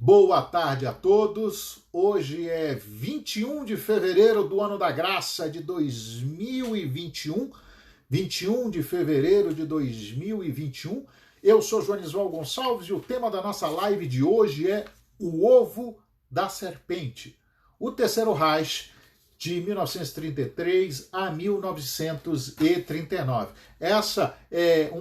Boa tarde a todos. Hoje é 21 de fevereiro do ano da graça de 2021. 21 de fevereiro de 2021. Eu sou Joanisval Gonçalves e o tema da nossa live de hoje é o ovo da serpente. O Terceiro Reich de 1933 a 1939. Essa é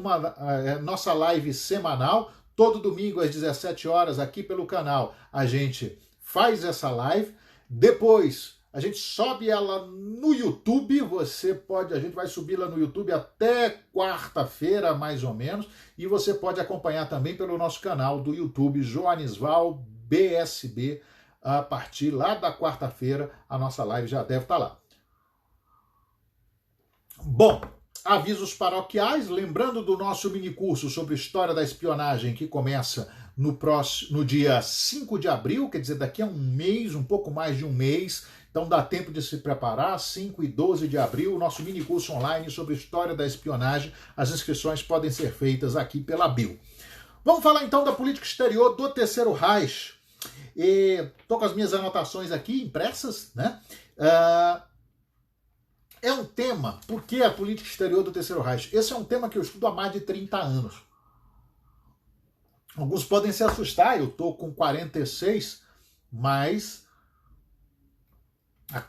nossa live semanal. Todo domingo às 17 horas aqui pelo canal a gente faz essa live. Depois a gente sobe ela no YouTube. A gente vai subir lá no YouTube até quarta-feira mais ou menos. E você pode acompanhar também pelo nosso canal do YouTube Joanisval BSB. A partir lá da quarta-feira a nossa live já deve estar lá. Bom, avisos paroquiais, lembrando do nosso minicurso sobre história da espionagem que começa no dia 5 de abril, quer dizer, daqui a um mês, um pouco mais de um mês, então dá tempo de se preparar, 5 e 12 de abril, o nosso minicurso online sobre história da espionagem, as inscrições podem ser feitas aqui pela Bio. Vamos falar então da política exterior do Terceiro Reich. Estou com as minhas anotações aqui impressas, né? É um tema, por que a política exterior do Terceiro Reich? Esse é um tema que eu estudo há mais de 30 anos. Alguns podem se assustar, eu estou com 46, mas há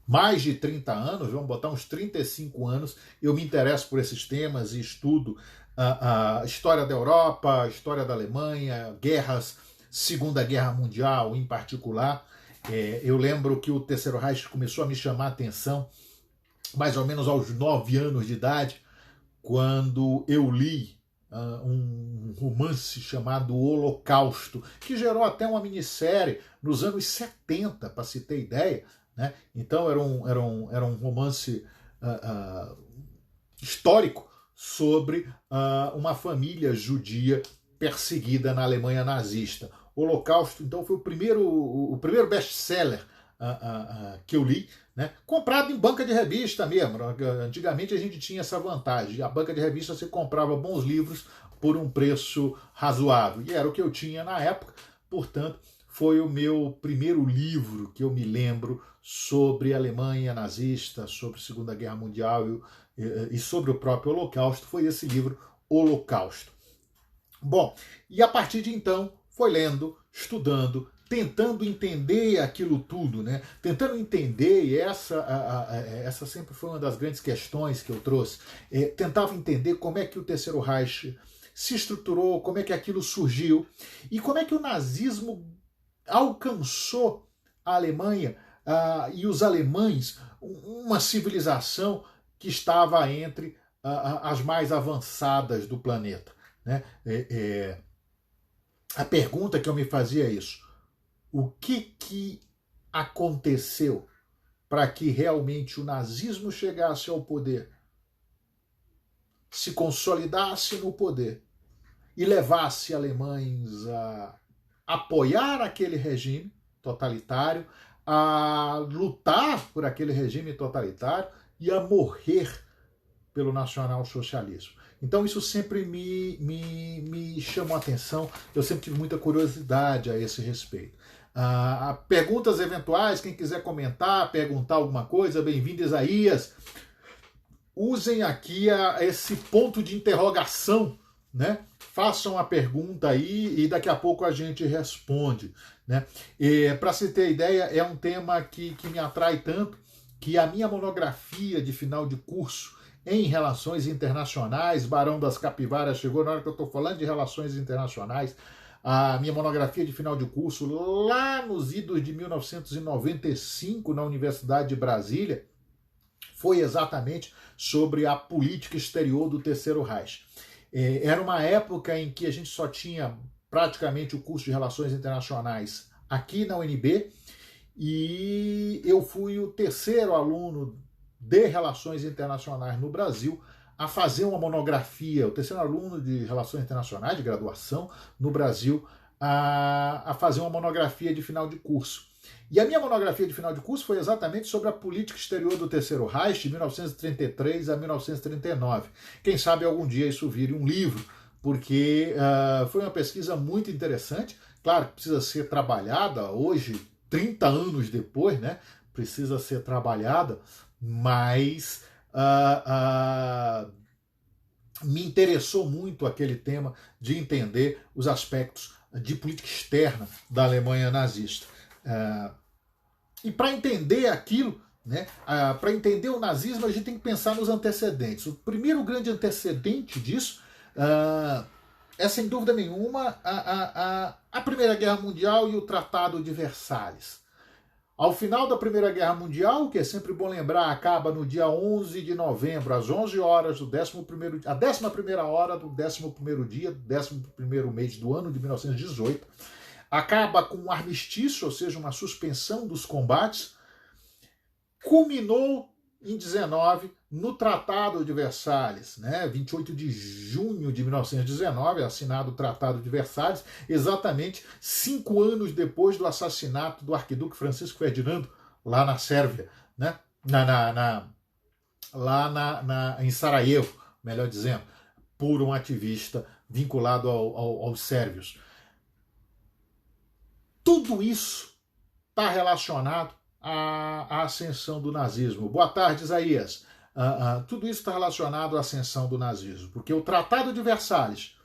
mais de 30 anos, vamos botar uns 35 anos, eu me interesso por esses temas e estudo a história da Europa, a história da Alemanha, guerras, Segunda Guerra Mundial em particular. Eu lembro que o Terceiro Reich começou a me chamar a atenção mais ou menos aos 9 anos de idade, quando eu li um romance chamado Holocausto, que gerou até uma minissérie nos anos 70, para se ter ideia, né? Então era um romance histórico sobre uma família judia perseguida na Alemanha nazista. O Holocausto, então, foi o primeiro best-seller que eu li, né? Comprado em banca de revista mesmo. Antigamente a gente tinha essa vantagem. A banca de revista você comprava bons livros por um preço razoável. E era o que eu tinha na época. Portanto, foi o meu primeiro livro que eu me lembro sobre a Alemanha nazista, sobre a Segunda Guerra Mundial e sobre o próprio Holocausto. Foi esse livro, Holocausto. Bom, e a partir de então, foi lendo, estudando, tentando entender aquilo tudo, né? Tentando entender, e essa sempre foi uma das grandes questões que eu trouxe, tentava entender como é que o Terceiro Reich se estruturou, como é que aquilo surgiu, e como é que o nazismo alcançou a Alemanha e os alemães, uma civilização que estava entre as mais avançadas do planeta, né? A pergunta que eu me fazia é isso: o que aconteceu para que realmente o nazismo chegasse ao poder, se consolidasse no poder e levasse alemães a apoiar aquele regime totalitário, a lutar por aquele regime totalitário e a morrer pelo nacionalsocialismo? Então isso sempre me chamou a atenção, eu sempre tive muita curiosidade a esse respeito. Perguntas eventuais, quem quiser comentar, perguntar alguma coisa, bem-vindo, Isaías. Usem aqui esse ponto de interrogação, né? Façam a pergunta aí e daqui a pouco a gente responde, né? Para se ter ideia, é um tema que me atrai tanto que a minha monografia de final de curso em Relações Internacionais, Barão das Capivaras chegou na hora que eu estou falando de Relações Internacionais, a minha monografia de final de curso, lá nos idos de 1995, na Universidade de Brasília, foi exatamente sobre a política exterior do Terceiro Reich. Era uma época em que a gente só tinha praticamente o curso de Relações Internacionais aqui na UNB, e eu fui o terceiro aluno de Relações Internacionais no Brasil a fazer uma monografia, o terceiro aluno de Relações Internacionais, de graduação, no Brasil, a fazer uma monografia de final de curso. E a minha monografia de final de curso foi exatamente sobre a política exterior do Terceiro Reich, de 1933 a 1939. Quem sabe algum dia isso vire um livro, porque foi uma pesquisa muito interessante. Claro que precisa ser trabalhada hoje, 30 anos depois, né? Precisa ser trabalhada, mas me interessou muito aquele tema de entender os aspectos de política externa da Alemanha nazista. E para entender aquilo, né, para entender o nazismo, a gente tem que pensar nos antecedentes. O primeiro grande antecedente disso é, sem dúvida nenhuma, a Primeira Guerra Mundial e o Tratado de Versalhes. Ao final da Primeira Guerra Mundial, que é sempre bom lembrar, acaba no dia 11 de novembro, às 11 horas do 11º, a 11ª hora do 11º dia, do 11º mês do ano de 1918, acaba com um armistício, ou seja, uma suspensão dos combates, culminou em 19 no Tratado de Versalhes, né? 28 de junho de 1919, assinado o Tratado de Versalhes, exatamente 5 anos depois do assassinato do arquiduque Francisco Ferdinando, lá na Sérvia, né? Em Sarajevo, melhor dizendo, por um ativista vinculado aos sérvios. Tudo isso está relacionado à ascensão do nazismo. Boa tarde, Isaías. Tudo isso está relacionado à ascensão do nazismo, porque o Tratado de Versalhes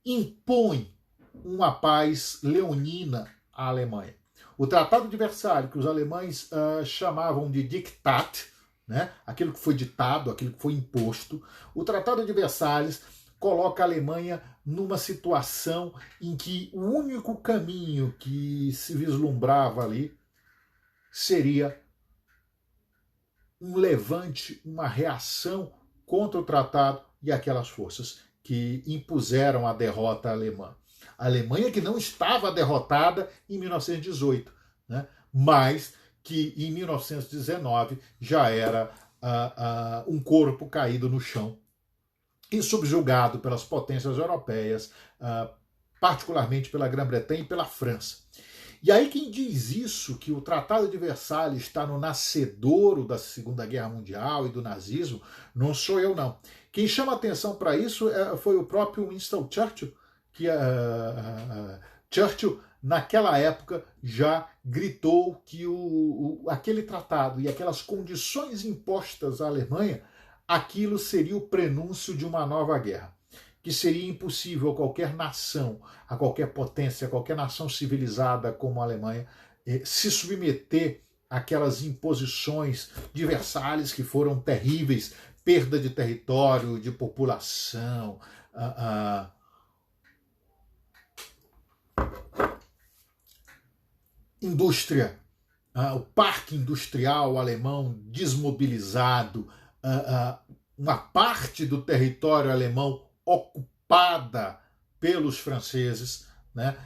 impõe uma paz leonina à Alemanha. O Tratado de Versalhes, que os alemães chamavam de Diktat, né? Aquilo que foi ditado, aquilo que foi imposto, o Tratado de Versalhes coloca a Alemanha numa situação em que o único caminho que se vislumbrava ali seria um levante, uma reação contra o tratado e aquelas forças que impuseram a derrota alemã. A Alemanha que não estava derrotada em 1918, né? Mas que em 1919 já era um corpo caído no chão e subjugado pelas potências europeias, particularmente pela Grã-Bretanha e pela França. E aí quem diz isso, que o Tratado de Versalhes está no nascedouro da Segunda Guerra Mundial e do nazismo, não sou eu não. Quem chama atenção para isso foi o próprio Winston Churchill, que Churchill naquela época já gritou que aquele tratado e aquelas condições impostas à Alemanha, aquilo seria o prenúncio de uma nova guerra, que seria impossível a qualquer nação, a qualquer potência, a qualquer nação civilizada como a Alemanha se submeter àquelas imposições de Versalhes que foram terríveis, perda de território, de população, indústria, o parque industrial alemão desmobilizado, uma parte do território alemão ocupada pelos franceses, né?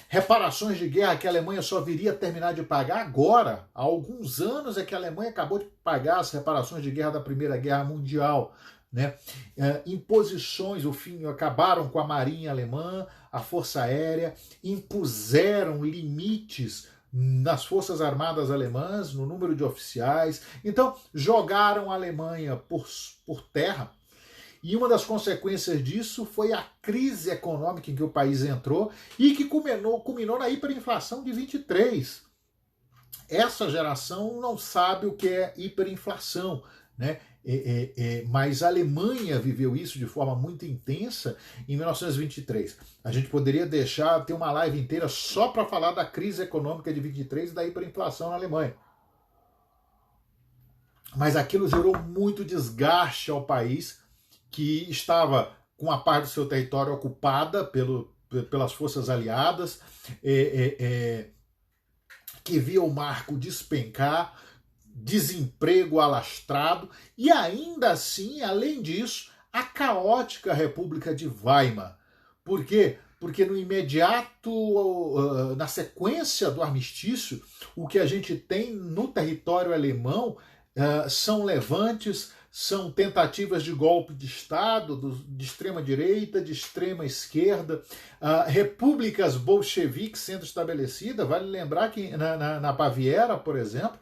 Reparações de guerra que a Alemanha só viria a terminar de pagar agora. Há alguns anos é que a Alemanha acabou de pagar as reparações de guerra da Primeira Guerra Mundial, né? Imposições, o fim, acabaram com a marinha alemã, a força aérea, impuseram limites nas forças armadas alemãs, no número de oficiais. Então, jogaram a Alemanha por terra. E uma das consequências disso foi a crise econômica em que o país entrou e que culminou na hiperinflação de 23. Essa geração não sabe o que é hiperinflação, né? Mas a Alemanha viveu isso de forma muito intensa em 1923. A gente poderia ter uma live inteira só para falar da crise econômica de 23 e da hiperinflação na Alemanha. Mas aquilo gerou muito desgaste ao país, que estava com a parte do seu território ocupada pelas forças aliadas, que via o marco despencar, desemprego alastrado, e ainda assim, além disso, a caótica República de Weimar. Por quê? Porque no imediato, na sequência do armistício, o que a gente tem no território alemão são levantes, são tentativas de golpe de Estado, de extrema direita, de extrema esquerda, repúblicas bolcheviques sendo estabelecidas. Vale lembrar que na Baviera, por exemplo,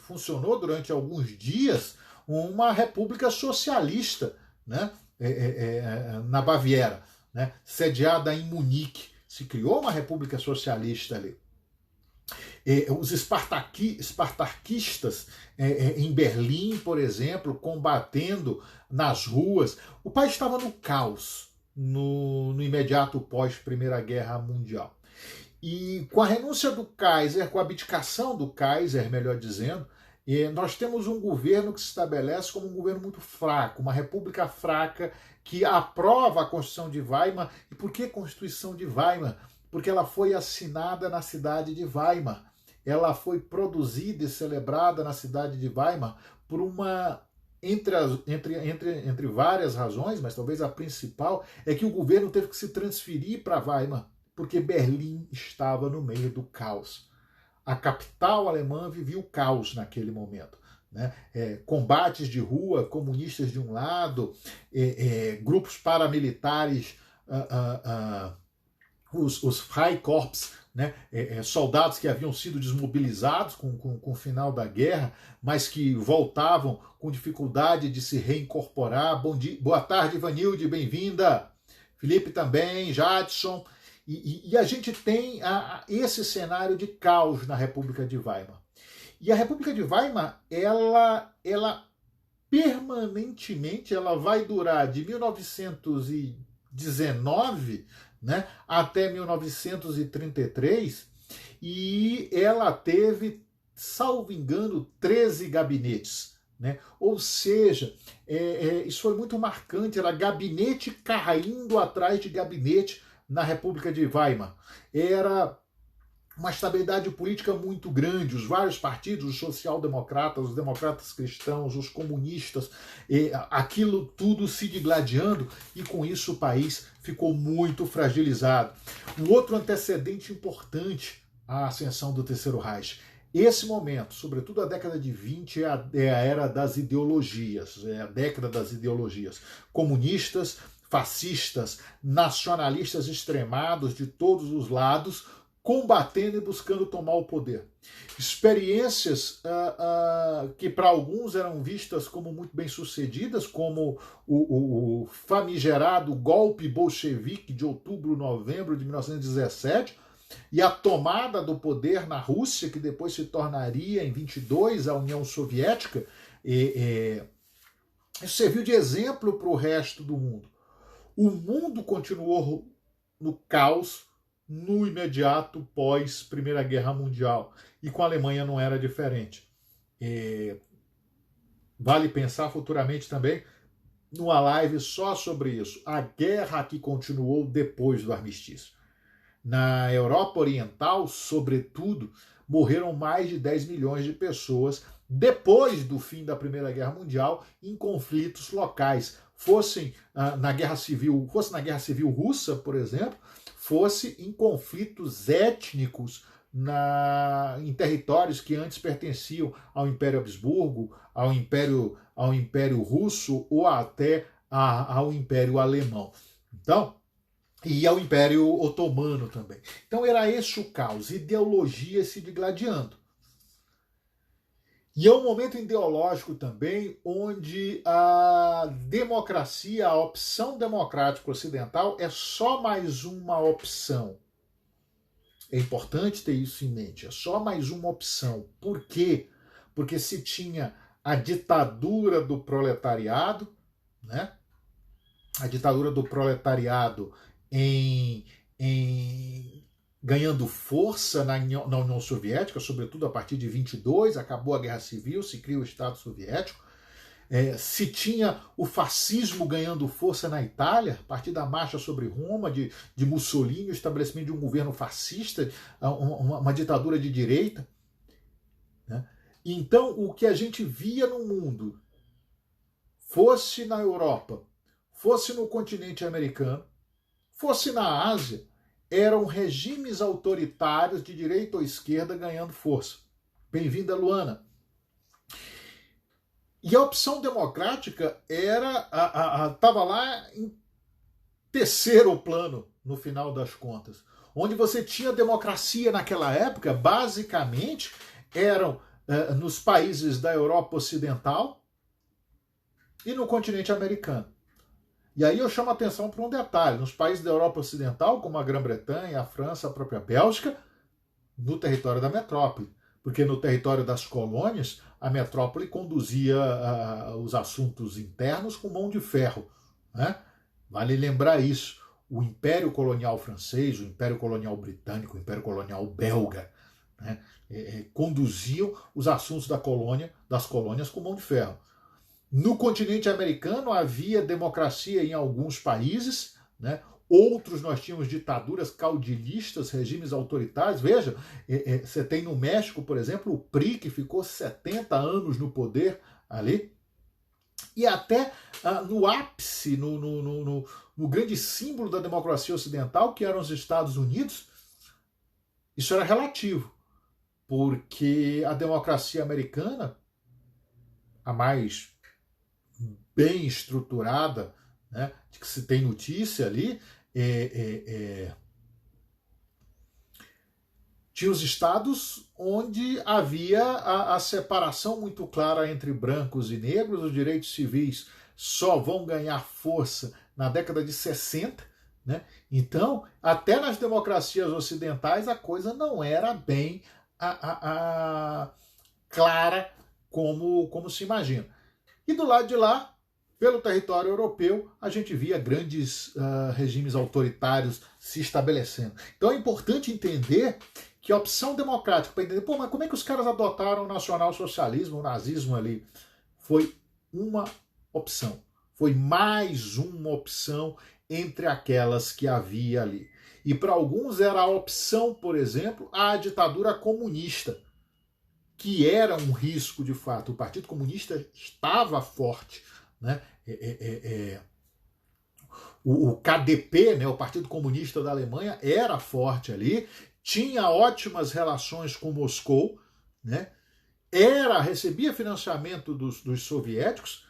funcionou durante alguns dias uma república socialista, né? na Baviera, né? Sediada em Munique. Se criou uma república socialista ali. Os espartaquistas em Berlim, por exemplo, combatendo nas ruas. O país estava no caos no imediato pós-Primeira Guerra Mundial. E com a renúncia do Kaiser, com a abdicação do Kaiser, melhor dizendo, nós temos um governo que se estabelece como um governo muito fraco, uma república fraca que aprova a Constituição de Weimar. E por que a Constituição de Weimar? Porque ela foi assinada na cidade de Weimar. Ela foi produzida e celebrada na cidade de Weimar por uma... Entre várias razões, mas talvez a principal é que o governo teve que se transferir para Weimar, porque Berlim estava no meio do caos. A capital alemã vivia o caos naquele momento. Né? Combates de rua, comunistas de um lado, grupos paramilitares, os Freikorps, né? Soldados que haviam sido desmobilizados com o final da guerra, mas que voltavam com dificuldade de se reincorporar. Boa tarde, Vanilde, bem-vinda. Felipe também, Jadson. E a gente tem esse cenário de caos na República de Weimar. E a República de Weimar, ela permanentemente, ela vai durar de 1919, né, até 1933, e ela teve, salvo engano, 13 gabinetes. Né? Ou seja, isso foi muito marcante, era gabinete caindo atrás de gabinete na República de Weimar. Era uma estabilidade política muito grande, os vários partidos, os social-democratas, os democratas cristãos, os comunistas, aquilo tudo se digladiando, e com isso o país ficou muito fragilizado. Um outro antecedente importante à ascensão do Terceiro Reich. Esse momento, sobretudo a década de 20, é a era das ideologias, é a década das ideologias comunistas, fascistas, nacionalistas extremados de todos os lados, combatendo e buscando tomar o poder. Experiências que para alguns eram vistas como muito bem-sucedidas, como o famigerado golpe bolchevique de outubro-novembro de 1917, e a tomada do poder na Rússia, que depois se tornaria, em 22, a União Soviética. Isso serviu de exemplo para o resto do mundo. O mundo continuou no caos no imediato pós Primeira Guerra Mundial. E com a Alemanha não era diferente. Vale pensar futuramente também numa live só sobre isso. A guerra que continuou depois do armistício. Na Europa Oriental, sobretudo, morreram mais de 10 milhões de pessoas depois do fim da Primeira Guerra Mundial em conflitos locais. Fosse na Guerra Civil Russa, por exemplo, fosse em conflitos étnicos em territórios que antes pertenciam ao Império Habsburgo, ao Império Russo ou até ao Império Alemão. Então, e ao Império Otomano também. Então era esse o caos, ideologias se digladiando. E é um momento ideológico também onde a democracia, a opção democrática ocidental é só mais uma opção. É importante ter isso em mente, é só mais uma opção. Por quê? Porque se tinha a ditadura do proletariado, né? A ditadura do proletariado ganhando força na União Soviética, sobretudo a partir de 22, acabou a Guerra Civil, se cria o Estado Soviético. Se tinha o fascismo ganhando força na Itália, a partir da marcha sobre Roma, de Mussolini, o estabelecimento de um governo fascista, uma ditadura de direita. Né? Então, o que a gente via no mundo, fosse na Europa, fosse no continente americano, fosse na Ásia, eram regimes autoritários de direita ou esquerda ganhando força. Bem-vinda, Luana. E a opção democrática estava lá em terceiro plano, no final das contas. Onde você tinha democracia naquela época, basicamente, eram nos países da Europa Ocidental e no continente americano. E aí eu chamo a atenção para um detalhe: nos países da Europa Ocidental, como a Grã-Bretanha, a França, a própria Bélgica, no território da metrópole. Porque no território das colônias, a metrópole conduzia os assuntos internos com mão de ferro, né? Vale lembrar isso. O Império Colonial Francês, o Império Colonial Britânico, o Império Colonial Belga, né, conduziam os assuntos das colônias com mão de ferro. No continente americano havia democracia em alguns países, né? Outros nós tínhamos ditaduras caudilistas, regimes autoritários. Veja, você tem no México, por exemplo, o PRI, que ficou 70 anos no poder ali. E até no ápice, no grande símbolo da democracia ocidental, que eram os Estados Unidos, isso era relativo, porque a democracia americana, a mais bem estruturada, né, de que se tem notícia ali, tinha os estados onde havia a separação muito clara entre brancos e negros. Os direitos civis só vão ganhar força na década de 60, né? Então, até nas democracias ocidentais, a coisa não era bem clara como se imagina. E do lado de lá, pelo território europeu, a gente via grandes regimes autoritários se estabelecendo. Então é importante entender que a opção democrática, para entender, mas como é que os caras adotaram o nacionalsocialismo, o nazismo ali? Foi uma opção. Foi mais uma opção entre aquelas que havia ali. E para alguns era a opção, por exemplo, a ditadura comunista, que era um risco de fato. O Partido Comunista estava forte, né? O KDP, né, o Partido Comunista da Alemanha, era forte ali, tinha ótimas relações com Moscou, né? Recebia financiamento dos soviéticos,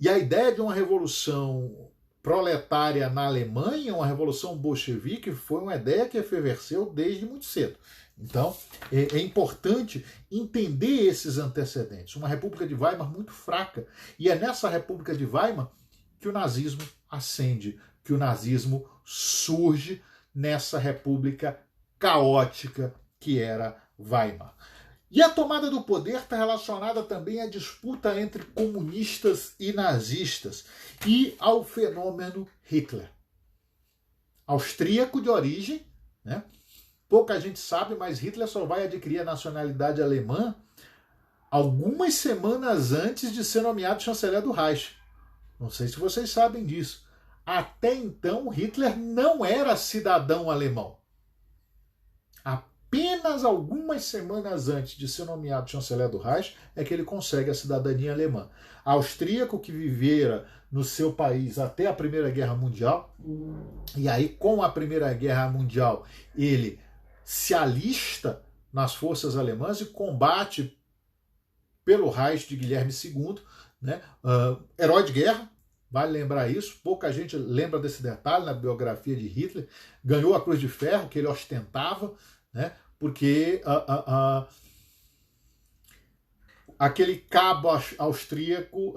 e a ideia de uma revolução proletária na Alemanha, uma revolução bolchevique, foi uma ideia que efervesceu desde muito cedo. Então, é importante entender esses antecedentes. Uma República de Weimar muito fraca. E é nessa República de Weimar que o nazismo ascende, que o nazismo surge nessa república caótica que era Weimar. E a tomada do poder está relacionada também à disputa entre comunistas e nazistas e ao fenômeno Hitler. Austríaco de origem, né? Pouca gente sabe, mas Hitler só vai adquirir a nacionalidade alemã algumas semanas antes de ser nomeado chanceler do Reich. Não sei se vocês sabem disso. Até então, Hitler não era cidadão alemão. Apenas algumas semanas antes de ser nomeado chanceler do Reich é que ele consegue a cidadania alemã. Austríaco que vivera no seu país até a Primeira Guerra Mundial, e aí com a Primeira Guerra Mundial ele se alista nas forças alemãs e combate pelo Reich de Guilherme II, né? Herói de guerra, vale lembrar isso, pouca gente lembra desse detalhe na biografia de Hitler. Ganhou a Cruz de Ferro, que ele ostentava, né? Porque aquele cabo austríaco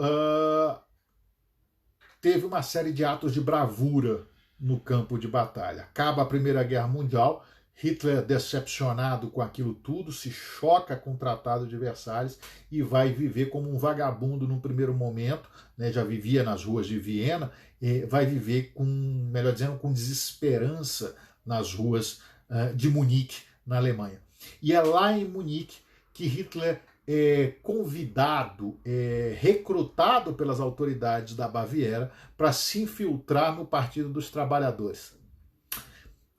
teve uma série de atos de bravura no campo de batalha. Acaba a Primeira Guerra Mundial, Hitler, decepcionado com aquilo tudo, se choca com o Tratado de Versalhes e vai viver como um vagabundo num primeiro momento, né? Já vivia nas ruas de Viena, vai viver melhor dizendo, com desesperança nas ruas de Munique, na Alemanha. E é lá em Munique que Hitler é convidado, recrutado pelas autoridades da Baviera para se infiltrar no Partido dos Trabalhadores.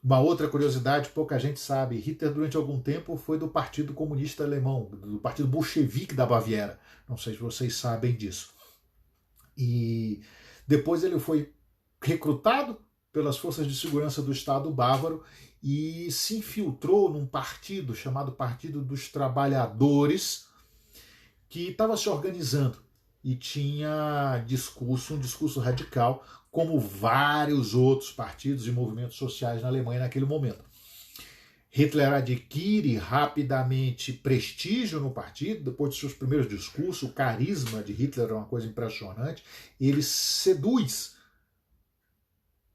Uma outra curiosidade, pouca gente sabe, Hitler durante algum tempo foi do Partido Comunista Alemão, do Partido Bolchevique da Baviera. Não sei se vocês sabem disso. E depois ele foi recrutado pelas forças de segurança do Estado bávaro e se infiltrou num partido chamado Partido dos Trabalhadores, que estava se organizando e tinha um discurso radical, como vários outros partidos e movimentos sociais na Alemanha naquele momento. Hitler adquire rapidamente prestígio no partido, depois de seus primeiros discursos, o carisma de Hitler é uma coisa impressionante, ele seduz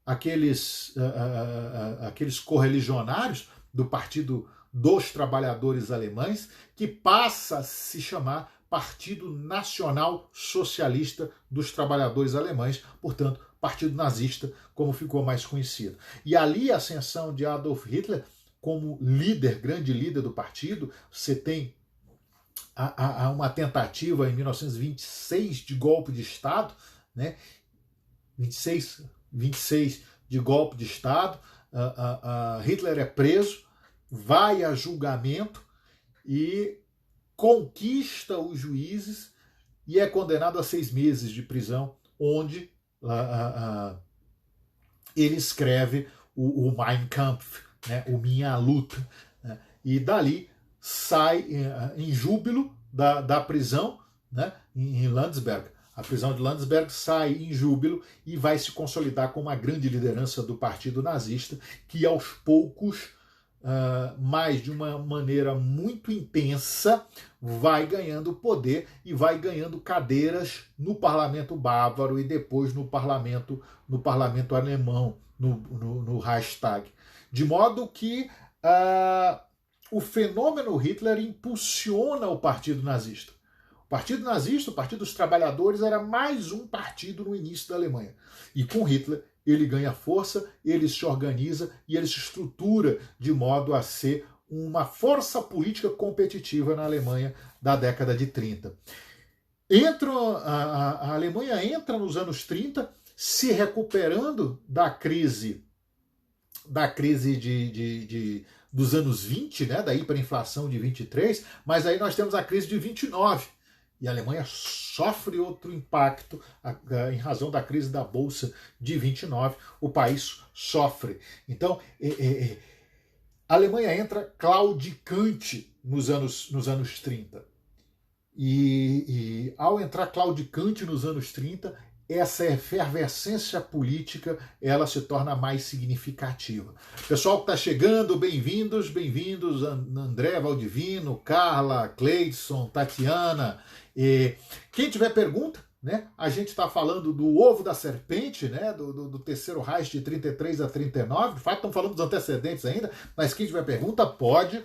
aqueles correligionários do Partido dos Trabalhadores Alemães, que passa a se chamar Partido Nacional Socialista dos Trabalhadores Alemães, portanto, Partido Nazista, como ficou mais conhecido. E ali a ascensão de Adolf Hitler como líder, grande líder do partido. Você tem uma tentativa em 1926 de golpe de Estado, né? 26 de golpe de Estado. Hitler é preso, vai a julgamento e conquista os juízes e é condenado a 6 meses de prisão, onde ele escreve o Mein Kampf, né, o Minha Luta, né, e dali sai em júbilo da prisão, né, em Landsberg. A prisão de Landsberg, sai em júbilo e vai se consolidar como uma grande liderança do partido nazista, que aos poucos, mas de uma maneira muito intensa, vai ganhando poder e vai ganhando cadeiras no parlamento bávaro e depois no parlamento alemão, no Reichstag. De modo que o fenômeno Hitler impulsiona o partido nazista. O partido nazista, o Partido dos Trabalhadores, era mais um partido no início da Alemanha. E com Hitler ele ganha força, ele se organiza e ele se estrutura de modo a ser uma força política competitiva na Alemanha da década de 30. A Alemanha entra nos anos 30 se recuperando da crise dos anos 20, né, da hiperinflação de 23, mas aí nós temos a crise de 29. E a Alemanha sofre outro impacto em razão da crise da Bolsa de 29. O país sofre. Então, a Alemanha entra claudicante nos anos 30. E ao entrar claudicante nos anos 30, essa efervescência política ela se torna mais significativa. Pessoal que está chegando, bem-vindos, André Valdivino, Carla, Cleidson, Tatiana. Quem tiver pergunta, né? A gente está falando do ovo da serpente, né? Do terceiro Reich de 33 a 39. De fato, estamos falando dos antecedentes ainda, mas quem tiver pergunta pode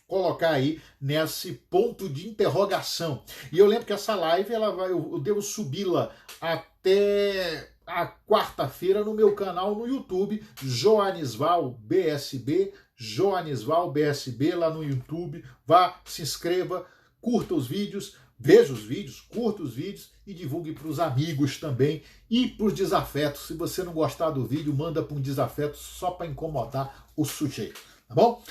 colocar aí nesse ponto de interrogação. E eu lembro que essa live eu devo subi-la até a quarta-feira no meu canal no YouTube, Joanisval BSB, lá no YouTube. Vá, se inscreva, curta os vídeos, veja os vídeos, curta os vídeos e divulgue para os amigos também e para os desafetos. Se você não gostar do vídeo, manda para um desafeto só para incomodar o sujeito, tá bom?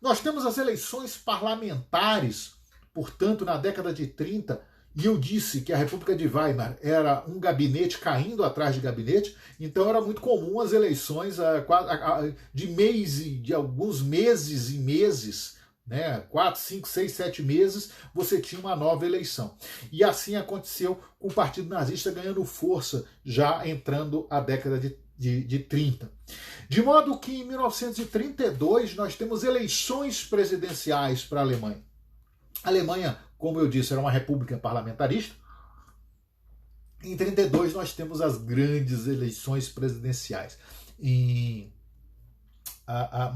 Nós temos as eleições parlamentares, portanto, na década de 30, e eu disse que a República de Weimar era um gabinete caindo atrás de gabinete, então era muito comum as eleições de alguns meses em meses, né, 4, 5, 6, 7 meses, você tinha uma nova eleição. E assim aconteceu com o Partido Nazista ganhando força, já entrando a década de 30. De modo que em 1932 nós temos eleições presidenciais para a Alemanha. A Alemanha, como eu disse, era uma república parlamentarista. Em 32 nós temos as grandes eleições presidenciais, em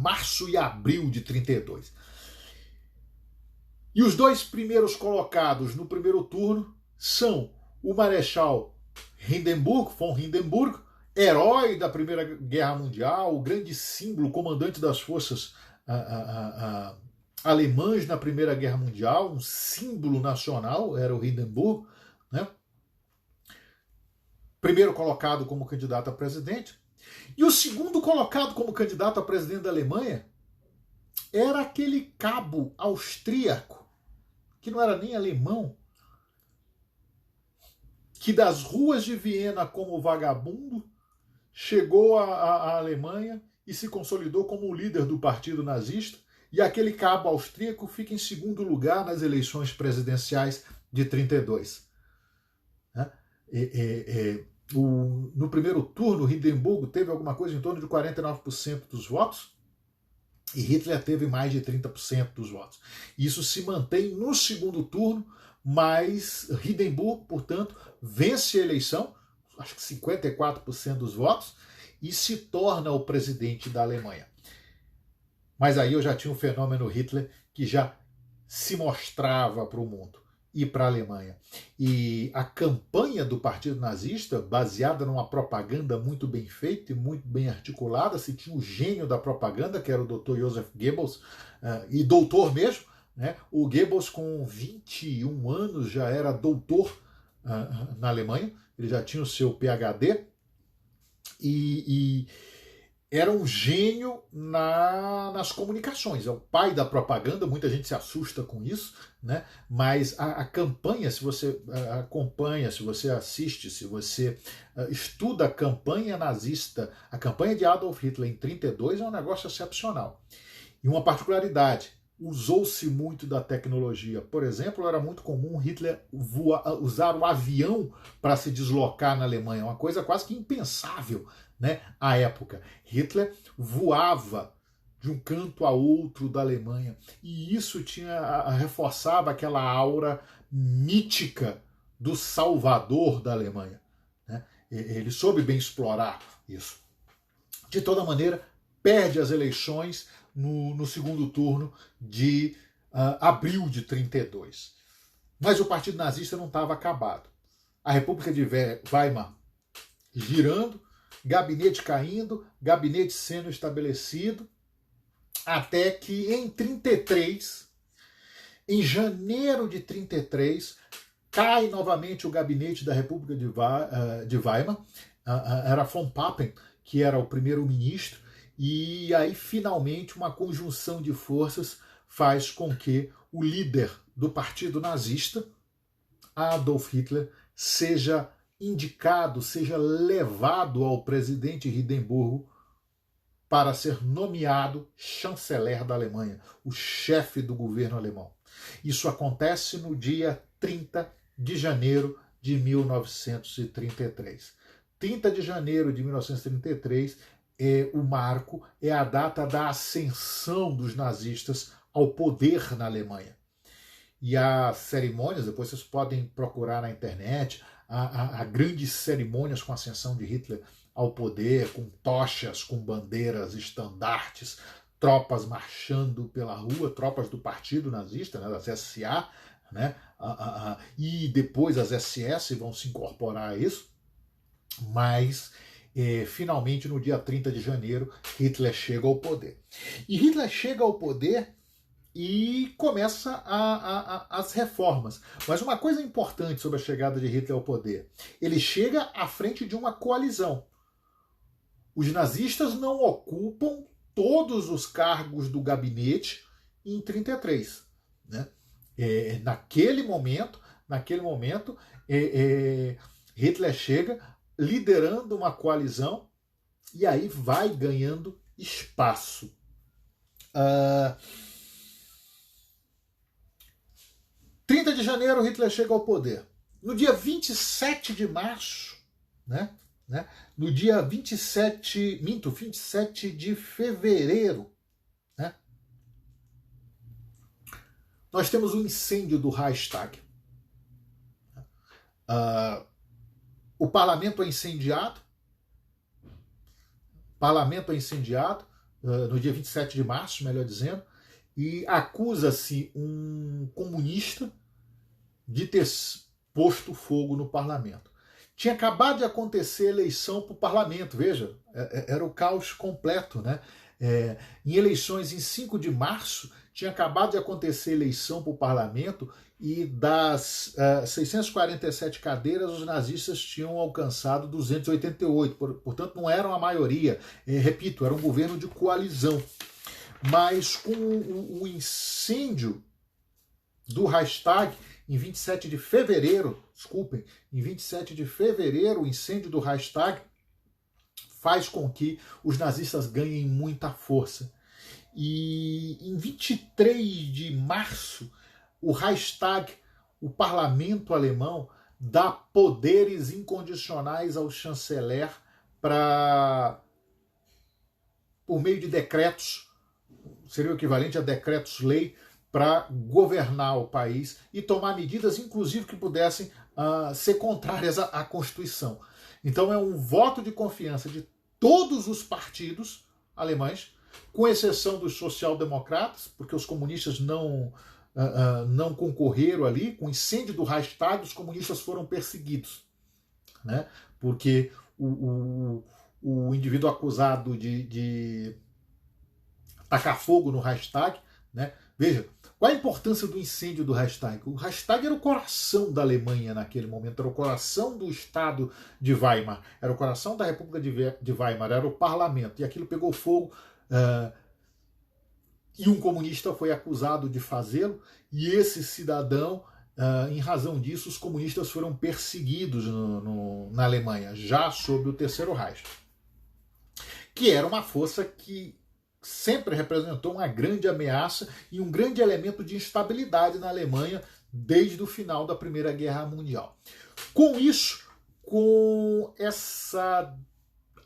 março e abril de 32. E os dois primeiros colocados no primeiro turno são o Marechal von Hindenburg, herói da Primeira Guerra Mundial, o grande símbolo, comandante das forças alemãs na Primeira Guerra Mundial, um símbolo nacional, era o Hindenburg, né? Primeiro colocado como candidato a presidente. E o segundo colocado como candidato a presidente da Alemanha era aquele cabo austríaco, que não era nem alemão, que das ruas de Viena como vagabundo chegou à Alemanha e se consolidou como o líder do partido nazista, e aquele cabo austríaco fica em segundo lugar nas eleições presidenciais de 32. No primeiro turno, Hindenburg teve alguma coisa em torno de 49% dos votos, e Hitler teve mais de 30% dos votos. Isso se mantém no segundo turno, mas Hindenburg, portanto, vence a eleição. acho que 54% dos votos, e se torna o presidente da Alemanha. Mas aí eu já tinha um fenômeno Hitler que já se mostrava para o mundo e para a Alemanha. E a campanha do Partido Nazista, baseada numa propaganda muito bem feita e muito bem articulada, se tinha o gênio da propaganda, que era o Dr. Joseph Goebbels, e doutor mesmo, né? O Goebbels, com 21 anos, já era doutor na Alemanha, ele já tinha o seu PhD, e era um gênio nas comunicações. É o pai da propaganda, muita gente se assusta com isso, né? Mas a campanha, se você acompanha, se você assiste, se você estuda a campanha nazista, a campanha de Adolf Hitler em 1932 é um negócio excepcional. E uma particularidade, usou-se muito da tecnologia. Por exemplo, era muito comum Hitler usar o avião para se deslocar na Alemanha, uma coisa quase que impensável, né, à época. Hitler voava de um canto a outro da Alemanha, e isso reforçava aquela aura mítica do salvador da Alemanha, né? Ele soube bem explorar isso. De toda maneira, perde as eleições no segundo turno de abril de 1932. Mas o Partido Nazista não estava acabado. A República de Weimar girando, gabinete caindo, gabinete sendo estabelecido, até que em 1933, em janeiro de 1933, cai novamente o gabinete da República de Weimar, era von Papen, que era o primeiro-ministro, e aí finalmente uma conjunção de forças faz com que o líder do Partido Nazista, Adolf Hitler, seja indicado, seja levado ao presidente Hindenburgo para ser nomeado chanceler da Alemanha, o chefe do governo alemão. Isso acontece no dia 30 de janeiro de 1933. 30 de janeiro de 1933 é o marco, é a data da ascensão dos nazistas ao poder na Alemanha. E as cerimônias, depois vocês podem procurar na internet, há grandes cerimônias com a ascensão de Hitler ao poder, com tochas, com bandeiras, estandartes, tropas marchando pela rua, tropas do partido nazista, né, das SA, né, e depois as SS vão se incorporar a isso, mas finalmente no dia 30 de janeiro Hitler chega ao poder. E Hitler chega ao poder e começa as reformas. Mas uma coisa importante sobre a chegada de Hitler ao poder, ele chega à frente de uma coalizão. Os nazistas não ocupam todos os cargos do gabinete em 1933. Né? Naquele momento, Hitler chega liderando uma coalizão e aí vai ganhando espaço. 30 de janeiro, Hitler chega ao poder. No dia 27 de março, no dia 27 de fevereiro, né, nós temos um incêndio do Reichstag. O parlamento é incendiado. No dia 27 de março, melhor dizendo, e acusa-se um comunista de ter posto fogo no parlamento. Tinha acabado de acontecer a eleição para o parlamento, veja, era o caos completo, né? Em eleições em 5 de março, tinha acabado de acontecer a eleição para o parlamento e das 647 cadeiras, os nazistas tinham alcançado 288, portanto não eram a maioria, repito, era um governo de coalizão. Mas com o incêndio do Reichstag, em 27 de fevereiro, o incêndio do Reichstag faz com que os nazistas ganhem muita força. E em 23 de março, o Reichstag, o parlamento alemão, dá poderes incondicionais ao chanceler por meio de decretos, seria o equivalente a decretos-lei, para governar o país e tomar medidas, inclusive, que pudessem ser contrárias à Constituição. Então é um voto de confiança de todos os partidos alemães, com exceção dos social-democratas, porque os comunistas não concorreram ali. Com o incêndio do Reichstag, os comunistas foram perseguidos, né? Porque o indivíduo acusado de tacar fogo no Reichstag, né? Veja, qual a importância do incêndio do Reichstag? O Reichstag era o coração da Alemanha naquele momento, era o coração do Estado de Weimar, era o coração da República de Weimar, era o parlamento, e aquilo pegou fogo, e um comunista foi acusado de fazê-lo, e esse cidadão, em razão disso, os comunistas foram perseguidos na Alemanha, já sob o Terceiro Reich, que era uma força que sempre representou uma grande ameaça e um grande elemento de instabilidade na Alemanha desde o final da Primeira Guerra Mundial. Com isso, com essa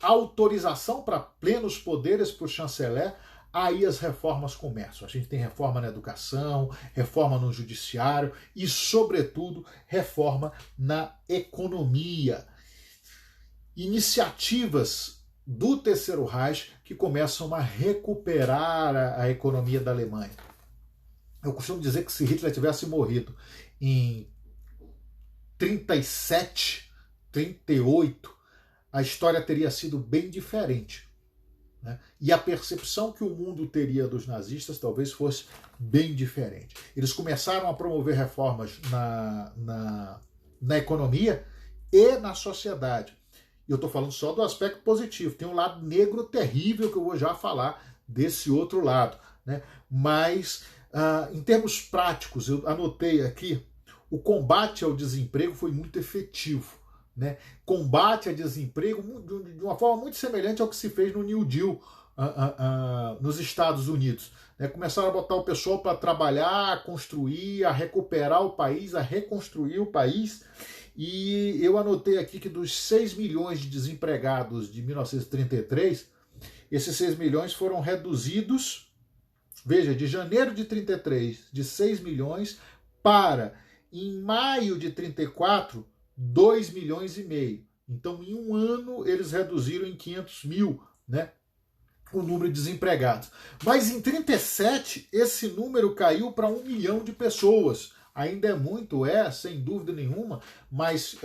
autorização para plenos poderes para o chanceler, aí as reformas começam. A gente tem reforma na educação, reforma no judiciário e, sobretudo, reforma na economia. Iniciativas do Terceiro Reich que começam a recuperar a economia da Alemanha. Eu costumo dizer que se Hitler tivesse morrido em 37, 38, a história teria sido bem diferente, né? E a percepção que o mundo teria dos nazistas talvez fosse bem diferente. Eles começaram a promover reformas na economia e na sociedade. E eu estou falando só do aspecto positivo. Tem um lado negro terrível que eu vou já falar desse outro lado, né? Mas, em termos práticos, eu anotei aqui, o combate ao desemprego foi muito efetivo, né? Combate a desemprego de uma forma muito semelhante ao que se fez no New Deal nos Estados Unidos, né? Começaram a botar o pessoal para trabalhar, a construir, a recuperar o país, a reconstruir o país. E eu anotei aqui que dos 6 milhões de desempregados de 1933, esses 6 milhões foram reduzidos, veja, de janeiro de 33, de 6 milhões, para, em maio de 34, 2 milhões e meio. Então, em um ano, eles reduziram em 500 mil, né, o número de desempregados. Mas em 37, esse número caiu para 1 milhão de pessoas. Ainda é muito, sem dúvida nenhuma, mas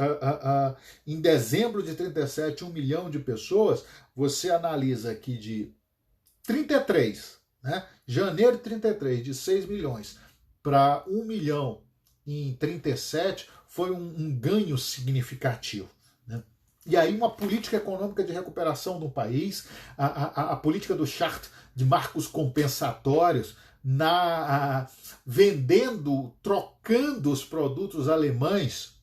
em dezembro de 37, 1 milhão de pessoas, você analisa aqui de 33, né? Janeiro de 33, de 6 milhões para 1 milhão em 37, foi um ganho significativo, né? E aí uma política econômica de recuperação do país, a política do Chart de marcos compensatórios, vendendo, trocando os produtos alemães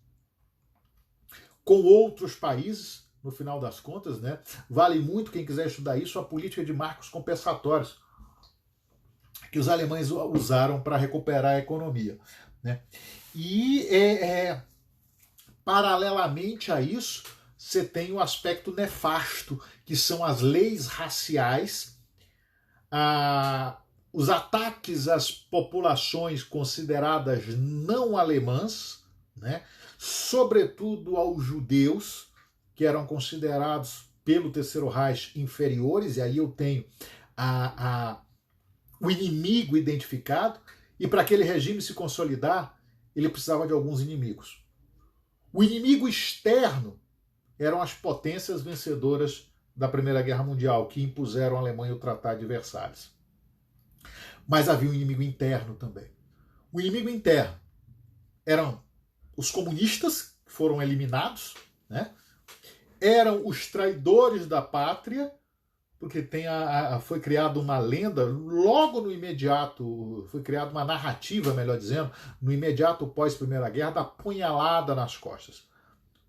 com outros países, no final das contas, né? Vale muito, quem quiser estudar isso, a política de marcos compensatórios que os alemães usaram para recuperar a economia, né? E paralelamente a isso, você tem o aspecto nefasto, que são as leis raciais, os ataques às populações consideradas não alemãs, né? Sobretudo aos judeus, que eram considerados pelo Terceiro Reich inferiores, e aí eu tenho o inimigo identificado, e para aquele regime se consolidar, ele precisava de alguns inimigos. O inimigo externo eram as potências vencedoras da Primeira Guerra Mundial, que impuseram à Alemanha o Tratado de Versalhes. Mas havia um inimigo interno também. O inimigo interno eram os comunistas, que foram eliminados, né? Eram os traidores da pátria, porque foi criada uma lenda, logo no imediato, foi criada uma narrativa, melhor dizendo, no imediato pós-Primeira Guerra, da punhalada nas costas.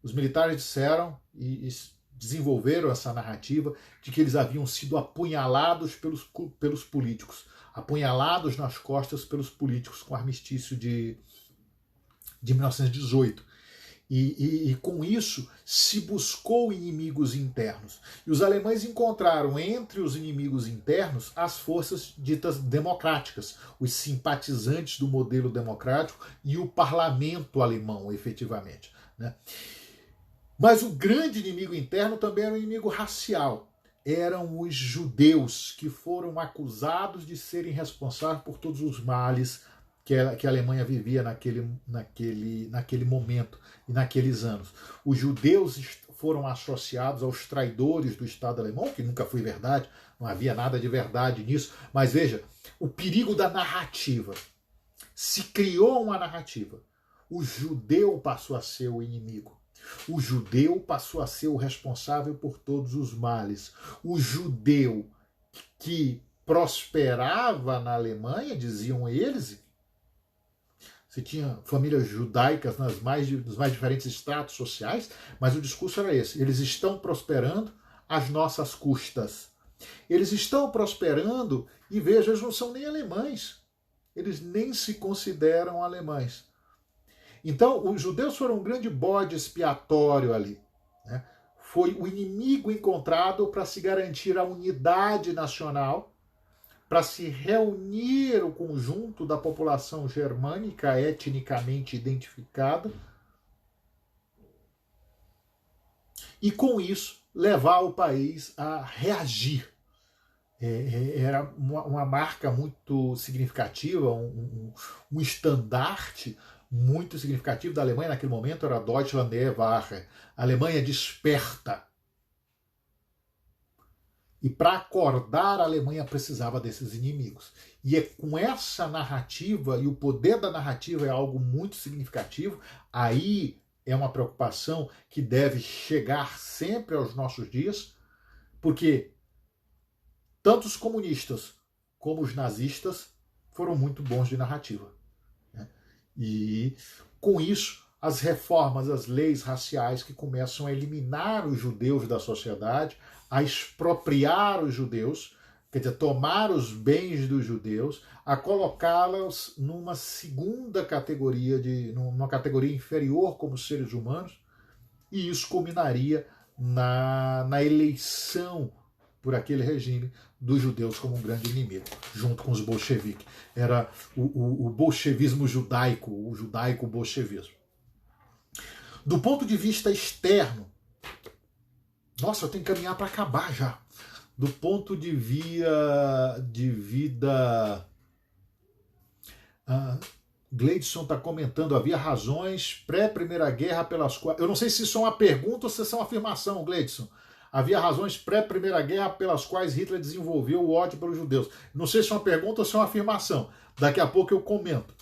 Os militares disseram e desenvolveram essa narrativa de que eles haviam sido apunhalados pelos políticos, apunhalados nas costas pelos políticos com o armistício de 1918. E com isso se buscou inimigos internos. E os alemães encontraram entre os inimigos internos as forças ditas democráticas, os simpatizantes do modelo democrático e o parlamento alemão, efetivamente, né? Mas o grande inimigo interno também era um inimigo racial. Eram os judeus, que foram acusados de serem responsáveis por todos os males que a Alemanha vivia naquele momento e naqueles anos. Os judeus foram associados aos traidores do Estado alemão, que nunca foi verdade, não havia nada de verdade nisso. Mas veja, o perigo da narrativa. Se criou uma narrativa. O judeu passou a ser o inimigo. O judeu passou a ser o responsável por todos os males. O judeu que prosperava na Alemanha, diziam eles, você tinha famílias judaicas nos mais diferentes estratos sociais, mas o discurso era esse: eles estão prosperando às nossas custas. Eles estão prosperando e, veja, eles não são nem alemães. Eles nem se consideram alemães. Então, os judeus foram um grande bode expiatório ali. Né? Foi o inimigo encontrado para se garantir a unidade nacional, para se reunir o conjunto da população germânica etnicamente identificada e, com isso, levar o país a reagir. Era uma marca muito significativa, um estandarte muito significativo da Alemanha naquele momento era Deutschland erwache, a Alemanha desperta. E para acordar, a Alemanha precisava desses inimigos. E é com essa narrativa, e o poder da narrativa é algo muito significativo, aí é uma preocupação que deve chegar sempre aos nossos dias, porque tanto os comunistas como os nazistas foram muito bons de narrativa. E, com isso, as reformas, as leis raciais que começam a eliminar os judeus da sociedade, a expropriar os judeus, quer dizer, tomar os bens dos judeus, a colocá-los numa segunda categoria, numa categoria inferior como seres humanos, e isso culminaria na eleição por aquele regime dos judeus como um grande inimigo, junto com os bolcheviques. Era o bolchevismo judaico, o judaico-bolchevismo. Do ponto de vista externo, nossa, eu tenho que caminhar para acabar já. Do ponto de vida... Gleidson está comentando, havia razões pré-Primeira Guerra pelas quais... Eu não sei se isso é uma pergunta ou se isso é uma afirmação, Gleidson. Havia razões pré-Primeira Guerra pelas quais Hitler desenvolveu o ódio pelos judeus. Não sei se é uma pergunta ou se é uma afirmação. Daqui a pouco eu comento.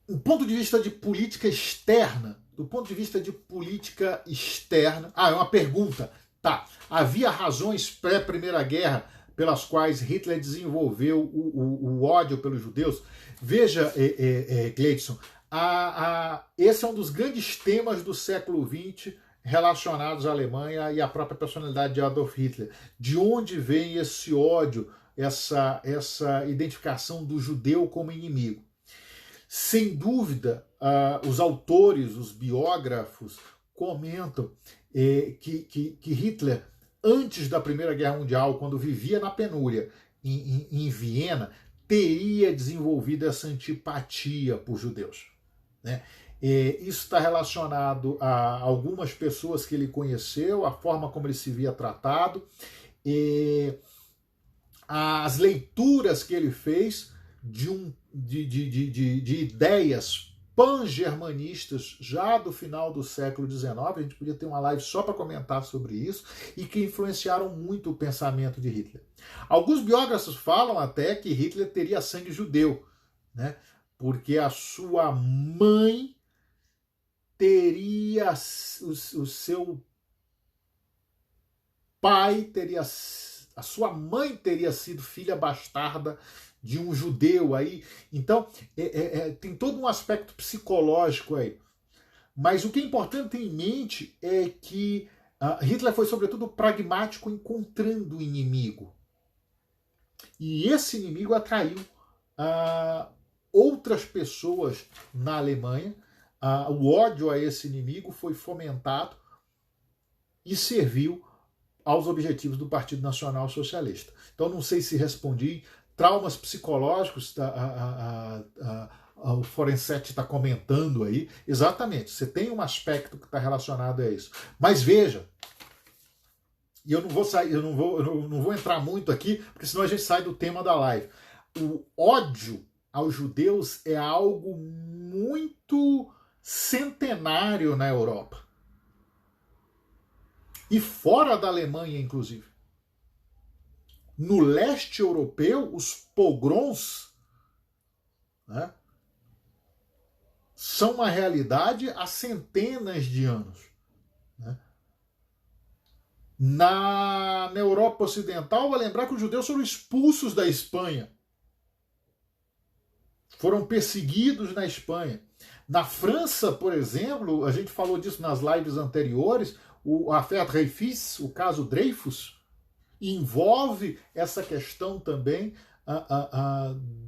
Do ponto de vista de política externa, é uma pergunta. Tá. Havia razões pré-Primeira Guerra pelas quais Hitler desenvolveu o ódio pelos judeus? Veja, Gleidson, esse é um dos grandes temas do século XX relacionados à Alemanha e à própria personalidade de Adolf Hitler. De onde vem esse ódio, essa identificação do judeu como inimigo? Sem dúvida, os autores, os biógrafos, comentam que Hitler, antes da Primeira Guerra Mundial, quando vivia na penúria em Viena, teria desenvolvido essa antipatia por judeus. Né? Isso está relacionado a algumas pessoas que ele conheceu, a forma como ele se via tratado, as leituras que ele fez de ideias pan-germanistas já do final do século XIX, a gente podia ter uma live só para comentar sobre isso, e que influenciaram muito o pensamento de Hitler. Alguns biógrafos falam até que Hitler teria sangue judeu, né? Porque a sua mãe teria, o seu pai teria, a sua mãe teria sido filha bastarda de um judeu aí. Então, tem todo um aspecto psicológico aí. Mas o que é importante ter em mente é que Hitler foi, sobretudo, pragmático encontrando o inimigo. E esse inimigo atraiu outras pessoas na Alemanha. O ódio a esse inimigo foi fomentado e serviu aos objetivos do Partido Nacional Socialista. Então, não sei se respondi. traumas psicológicos, o Forenset está comentando aí. Exatamente, você tem um aspecto que está relacionado a isso. Mas veja, e eu não vou sair, eu não vou entrar muito aqui, porque senão a gente sai do tema da live. O ódio aos judeus é algo muito centenário na Europa. E fora da Alemanha, inclusive. No leste europeu, os pogroms, né, são uma realidade há centenas de anos. Né? Na Europa Ocidental, vai lembrar que os judeus foram expulsos da Espanha. Foram perseguidos na Espanha. Na França, por exemplo, a gente falou disso nas lives anteriores, a affaire Dreyfus, o caso Dreyfus, envolve essa questão também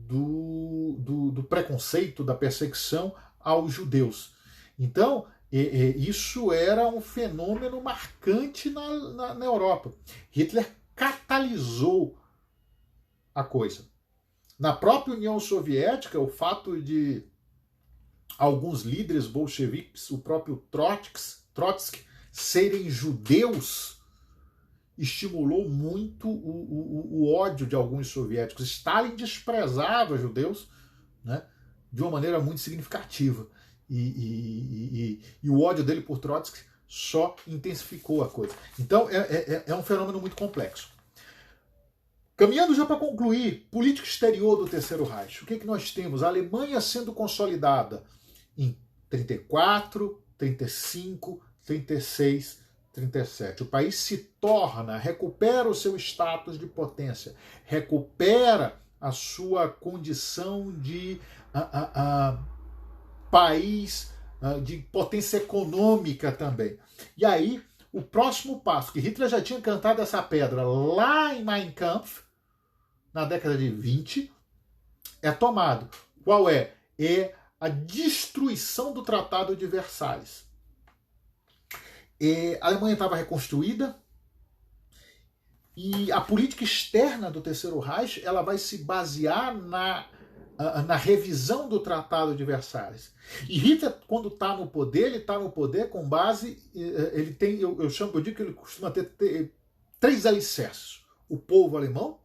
do preconceito, da perseguição aos judeus. Então, isso era um fenômeno marcante na Europa. Hitler catalisou a coisa. Na própria União Soviética, o fato de alguns líderes bolcheviques, o próprio Trotsky, serem judeus, estimulou muito o ódio de alguns soviéticos. Stalin desprezava judeus, né, de uma maneira muito significativa. E o ódio dele por Trotsky só intensificou a coisa. Então é um fenômeno muito complexo. Caminhando já para concluir, política exterior do Terceiro Reich. O que nós temos? A Alemanha sendo consolidada em 34, 35, 36, 37. O país se torna, recupera o seu status de potência, recupera a sua condição de país de potência econômica também. E aí, o próximo passo, que Hitler já tinha cantado essa pedra lá em Mein Kampf, na década de 20, é tomado. Qual é? É a destruição do Tratado de Versalhes. A Alemanha estava reconstruída e a política externa do Terceiro Reich ela vai se basear na revisão do Tratado de Versalhes. E Hitler, quando está no poder, ele está no poder com base, ele tem, eu digo que ele costuma ter 3 alicerces. O povo alemão,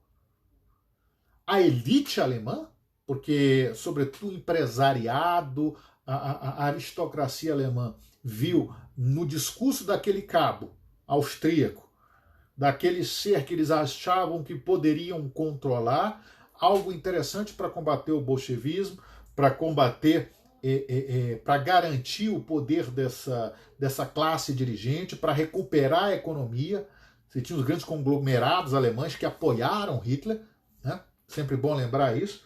a elite alemã, porque, sobretudo, o empresariado, a aristocracia alemã viu no discurso daquele cabo austríaco, daquele ser que eles achavam que poderiam controlar, algo interessante para combater o bolchevismo, para combater, para garantir o poder dessa classe dirigente, para recuperar a economia. Você tinha os grandes conglomerados alemães que apoiaram Hitler, né? Sempre bom lembrar isso.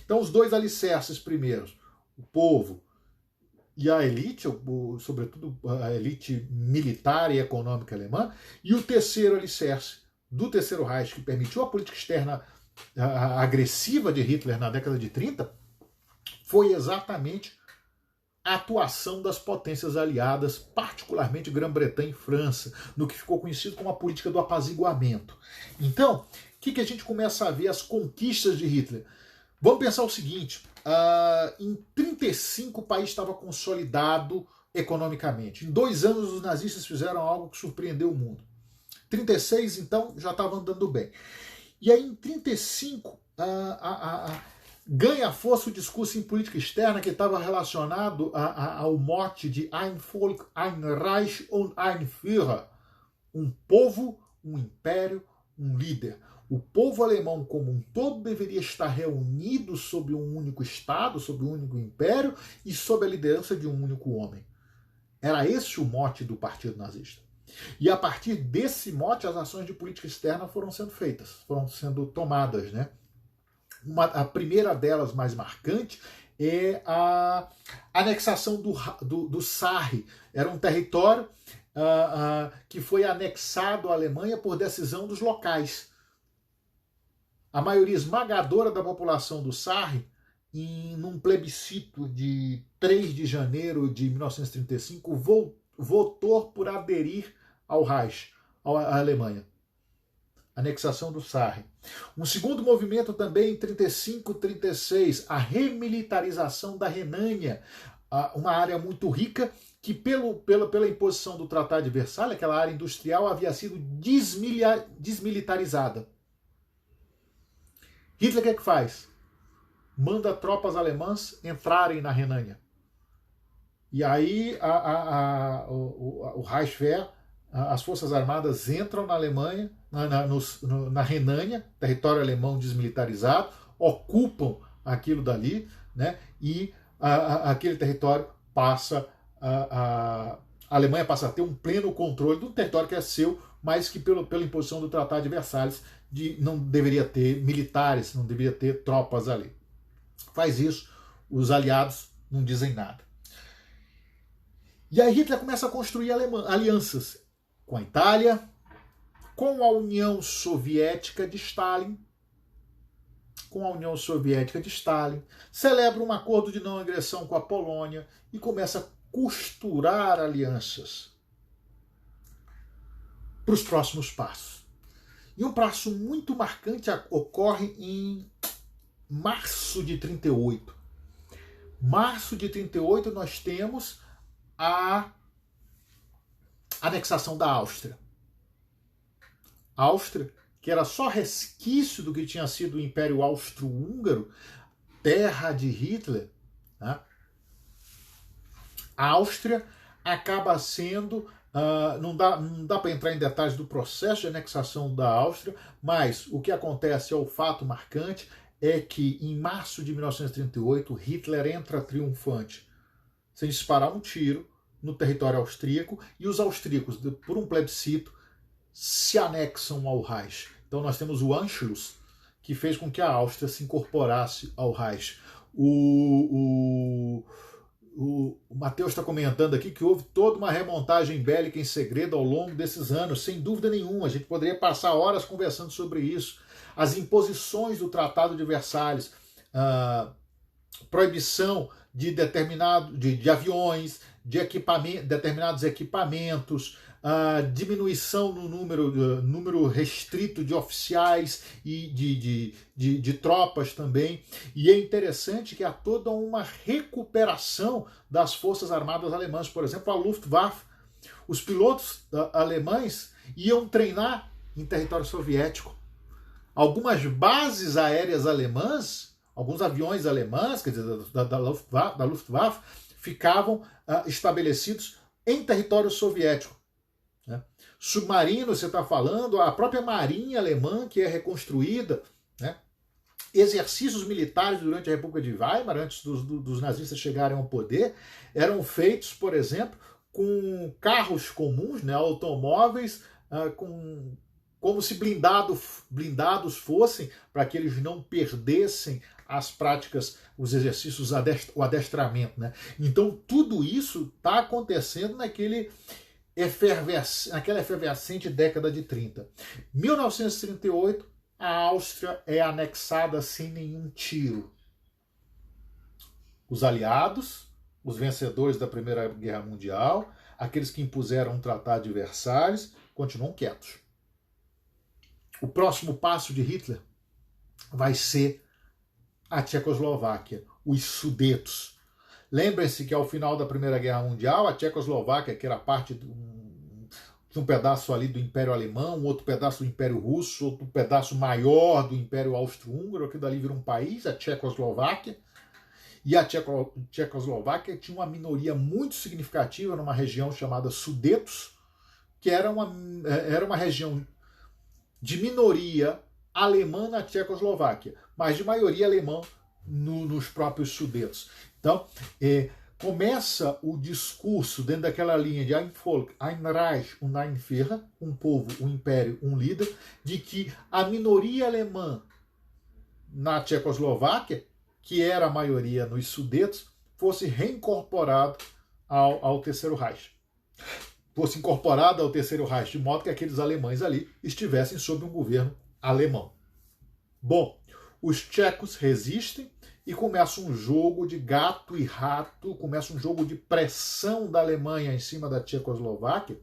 Então, os 2 alicerces primeiros, o povo e a elite, sobretudo a elite militar e econômica alemã, e o terceiro alicerce do Terceiro Reich, que permitiu a política externa agressiva de Hitler na década de 30, foi exatamente a atuação das potências aliadas, particularmente Grã-Bretanha e França, no que ficou conhecido como a política do apaziguamento. Então, o que a gente começa a ver? As conquistas de Hitler. Vamos pensar o seguinte, em 35 o país estava consolidado economicamente. Em 2 anos os nazistas fizeram algo que surpreendeu o mundo. 36, então, já estava andando bem. E aí, em 35, ganha força o discurso em política externa que estava relacionado ao mote de Ein Volk, ein Reich und ein Führer. Um povo, um império, um líder. O povo alemão como um todo deveria estar reunido sob um único Estado, sob um único império e sob a liderança de um único homem. Era esse o mote do Partido Nazista. E a partir desse mote, as ações de política externa foram sendo feitas, foram sendo tomadas, né? A primeira delas, mais marcante, é a anexação do Sarre. Era um território que foi anexado à Alemanha por decisão dos locais. A maioria esmagadora da população do Sarre, num plebiscito de 3 de janeiro de 1935, votou por aderir ao Reich, à Alemanha. anexação do Sarre. Um segundo movimento também em 35, 36, a remilitarização da Renânia, uma área muito rica que pela imposição do Tratado de Versalhes, aquela área industrial havia sido desmilitarizada. Hitler o que faz? Manda tropas alemãs entrarem na Renânia. E aí o Reichswehr, as Forças Armadas entram na Alemanha, na Renânia, território alemão desmilitarizado, ocupam aquilo dali, né, e aquele território passa, a Alemanha passa a ter um pleno controle do território que é seu, mas que pela imposição do Tratado de Versalhes não deveria ter militares, não deveria ter tropas ali. Faz isso, os aliados não dizem nada. E aí Hitler começa a construir alianças com a Itália, com a União Soviética de Stalin, celebra um acordo de não agressão com a Polônia e começa a costurar alianças para os próximos passos. E um passo muito marcante ocorre em março de 38. Março de 38 nós temos a anexação da Áustria. A Áustria, que era só resquício do que tinha sido o Império Austro-Húngaro, terra de Hitler, né? A Áustria acaba sendo... não dá para entrar em detalhes do processo de anexação da Áustria, mas o que acontece é o fato marcante é que em março de 1938 Hitler entra triunfante, sem disparar um tiro no território austríaco, e os austríacos, por um plebiscito, se anexam ao Reich. Então nós temos o Anschluss, que fez com que a Áustria se incorporasse ao Reich. O Matheus está comentando aqui que houve toda uma remontagem bélica em segredo ao longo desses anos, sem dúvida nenhuma. A gente poderia passar horas conversando sobre isso. As imposições do Tratado de Versalhes, proibição de aviões, de determinados equipamentos, diminuição no número restrito de oficiais e de tropas também. E é interessante que há toda uma recuperação das Forças Armadas Alemãs. Por exemplo, a Luftwaffe. Os pilotos alemães iam treinar em território soviético. Algumas bases aéreas alemãs, alguns aviões alemães, quer dizer, da Luftwaffe, ficavam estabelecidos em território soviético. Né? Submarino, você está falando, a própria marinha alemã que é reconstruída, né? Exercícios militares durante a República de Weimar, antes dos nazistas chegarem ao poder, eram feitos, por exemplo, com carros comuns, né? Automóveis, como se blindados fossem, para que eles não perdessem as práticas, os exercícios, o adestramento. Né? Então tudo isso está acontecendo naquela efervescente década de 30. 1938, a Áustria é anexada sem nenhum tiro. Os aliados, os vencedores da Primeira Guerra Mundial, aqueles que impuseram o Tratado de Versalhes, continuam quietos. O próximo passo de Hitler vai ser a Tchecoslováquia, os Sudetos. Lembrem-se que ao final da Primeira Guerra Mundial, a Tchecoslováquia, que era parte de um pedaço ali do Império Alemão, outro pedaço do Império Russo, outro pedaço maior do Império Austro-Húngaro, que dali vira um país, a Tchecoslováquia. E a Tchecoslováquia tinha uma minoria muito significativa numa região chamada Sudetos, que era uma região de minoria alemã na Tchecoslováquia, mas de maioria alemã nos próprios Sudetos. Então, começa o discurso dentro daquela linha de Ein Volk, ein Reich und ein Führer, um povo, um império, um líder, de que a minoria alemã na Tchecoslováquia, que era a maioria nos Sudetos, fosse reincorporado ao Terceiro Reich. Fosse incorporado ao Terceiro Reich, de modo que aqueles alemães ali estivessem sob um governo alemão. Bom, os tchecos resistem e começa um jogo de gato e rato, começa um jogo de pressão da Alemanha em cima da Tchecoslováquia,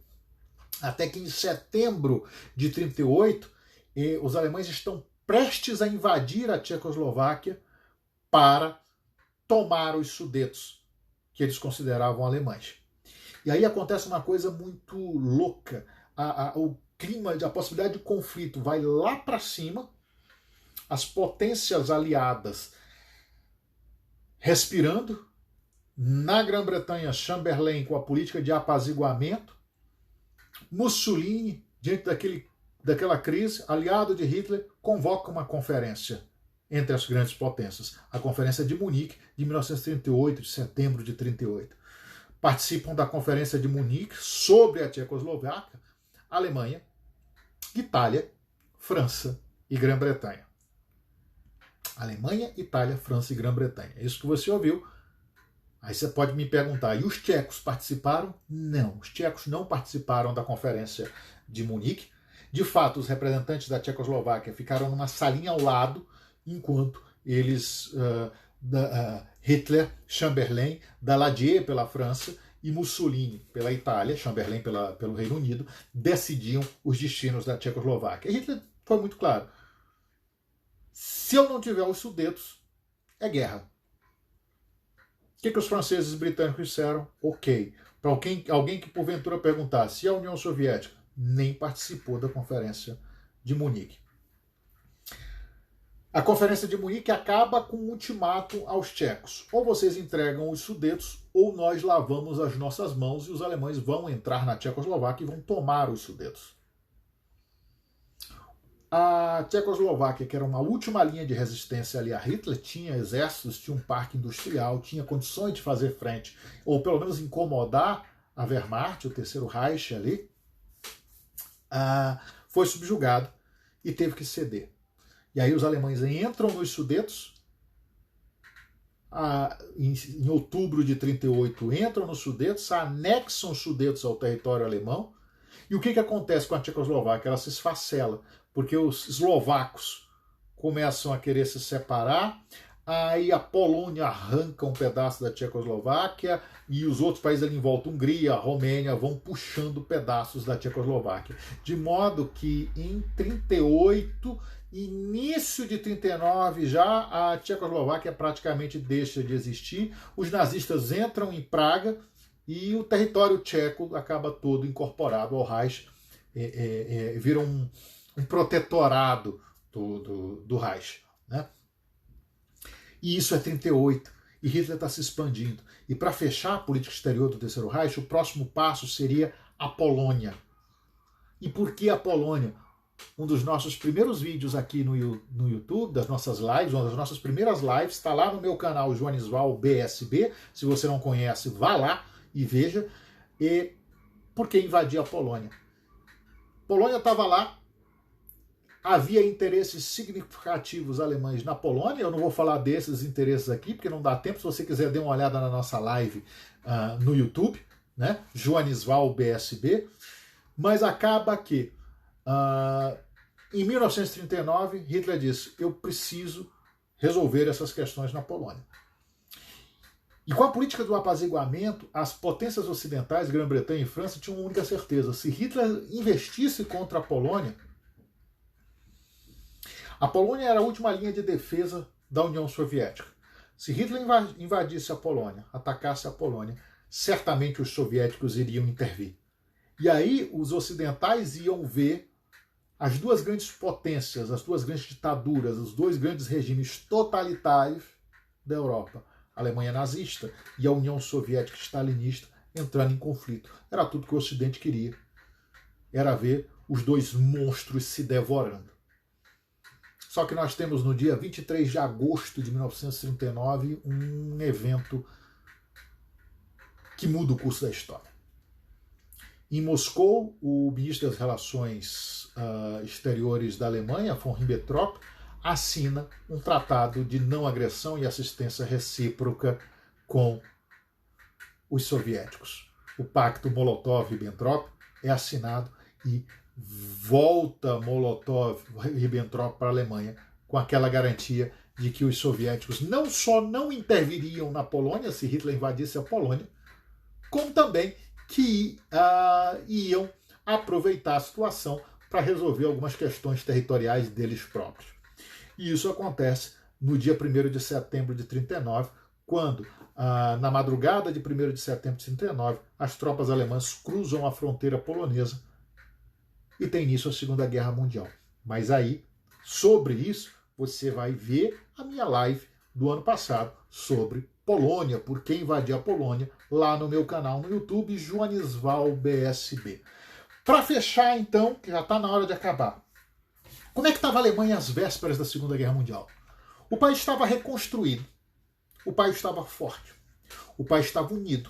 até que em setembro de 38, e os alemães estão prestes a invadir a Tchecoslováquia para tomar os Sudetos, que eles consideravam alemães. E aí acontece uma coisa muito louca. O clima, a possibilidade de conflito vai lá para cima, as potências aliadas respirando, na Grã-Bretanha, Chamberlain com a política de apaziguamento, Mussolini, diante daquela crise, aliado de Hitler, convoca uma conferência entre as grandes potências, a Conferência de Munique, de 1938, de setembro de 1938. Participam da Conferência de Munique sobre a Tchecoslováquia, Alemanha, Itália, França e Grã-Bretanha. Alemanha, Itália, França e Grã-Bretanha. É isso que você ouviu. Aí você pode me perguntar, e os tchecos participaram? Não, os tchecos não participaram da Conferência de Munique. De fato, os representantes da Tchecoslováquia ficaram numa salinha ao lado, enquanto eles, Hitler, Chamberlain, Daladier pela França e Mussolini pela Itália, Chamberlain pelo Reino Unido, decidiam os destinos da Tchecoslováquia. E Hitler foi muito claro. Se eu não tiver os Sudetos, é guerra. O que os franceses e britânicos disseram? Ok. Para alguém que porventura perguntasse, e a União Soviética? Nem participou da Conferência de Munique. A Conferência de Munique acaba com um ultimato aos tchecos. Ou vocês entregam os Sudetos, ou nós lavamos as nossas mãos e os alemães vão entrar na Tchecoslováquia e vão tomar os Sudetos. A Tchecoslováquia, que era uma última linha de resistência ali a Hitler, tinha exércitos, tinha um parque industrial, tinha condições de fazer frente, ou pelo menos incomodar a Wehrmacht, o Terceiro Reich ali, foi subjugado e teve que ceder. E aí os alemães entram nos Sudetos, em outubro de 1938 entram nos Sudetos, anexam os Sudetos ao território alemão, e o que acontece com a Tchecoslováquia? Ela se esfacela, porque os eslovacos começam a querer se separar, aí a Polônia arranca um pedaço da Tchecoslováquia e os outros países ali em volta, Hungria, Romênia, vão puxando pedaços da Tchecoslováquia. De modo que em 1938, início de 1939, já a Tchecoslováquia praticamente deixa de existir, os nazistas entram em Praga e o território tcheco acaba todo incorporado ao Reich, vira um protetorado do Reich. Né? E isso é 1938, e Hitler está se expandindo. E para fechar a política exterior do Terceiro Reich, o próximo passo seria a Polônia. E por que a Polônia? Um dos nossos primeiros vídeos aqui no YouTube, das nossas lives, uma das nossas primeiras lives, está lá no meu canal Joanisval BSB. Se você não conhece, vá lá e veja. E por que invadir a Polônia? A Polônia estava lá, havia interesses significativos alemães na Polônia. Eu não vou falar desses interesses aqui, porque não dá tempo. Se você quiser, dê uma olhada na nossa live no YouTube, né? Joanisval BSB. Mas acaba que, em 1939, Hitler disse, eu preciso resolver essas questões na Polônia. E com a política do apaziguamento, as potências ocidentais, Grã-Bretanha e França, tinham uma única certeza. Se Hitler investisse contra a Polônia era a última linha de defesa da União Soviética. Se Hitler invadisse a Polônia, atacasse a Polônia, certamente os soviéticos iriam intervir. E aí os ocidentais iam ver as duas grandes potências, as duas grandes ditaduras, os dois grandes regimes totalitários da Europa, a Alemanha nazista e a União Soviética stalinista, entrando em conflito. Era tudo que o Ocidente queria. Era ver os dois monstros se devorando. Só que nós temos no dia 23 de agosto de 1939 um evento que muda o curso da história. Em Moscou, o ministro das Relações Exteriores da Alemanha, von Ribbentrop, assina um tratado de não agressão e assistência recíproca com os soviéticos. O pacto Molotov-Ribbentrop é assinado e volta Molotov-Ribbentrop para a Alemanha com aquela garantia de que os soviéticos não só não interviriam na Polônia se Hitler invadisse a Polônia, como também que iam aproveitar a situação para resolver algumas questões territoriais deles próprios. E isso acontece no dia 1º de setembro de 39, quando, na madrugada de 1º de setembro de 39, as tropas alemãs cruzam a fronteira polonesa e tem início a Segunda Guerra Mundial. Mas aí, sobre isso, você vai ver a minha live do ano passado sobre Polônia, por que invadir a Polônia, lá no meu canal no YouTube, Joanisval BSB. Para fechar, então, que já está na hora de acabar, como é que estava a Alemanha às vésperas da Segunda Guerra Mundial? O país estava reconstruído, o país estava forte, o país estava unido,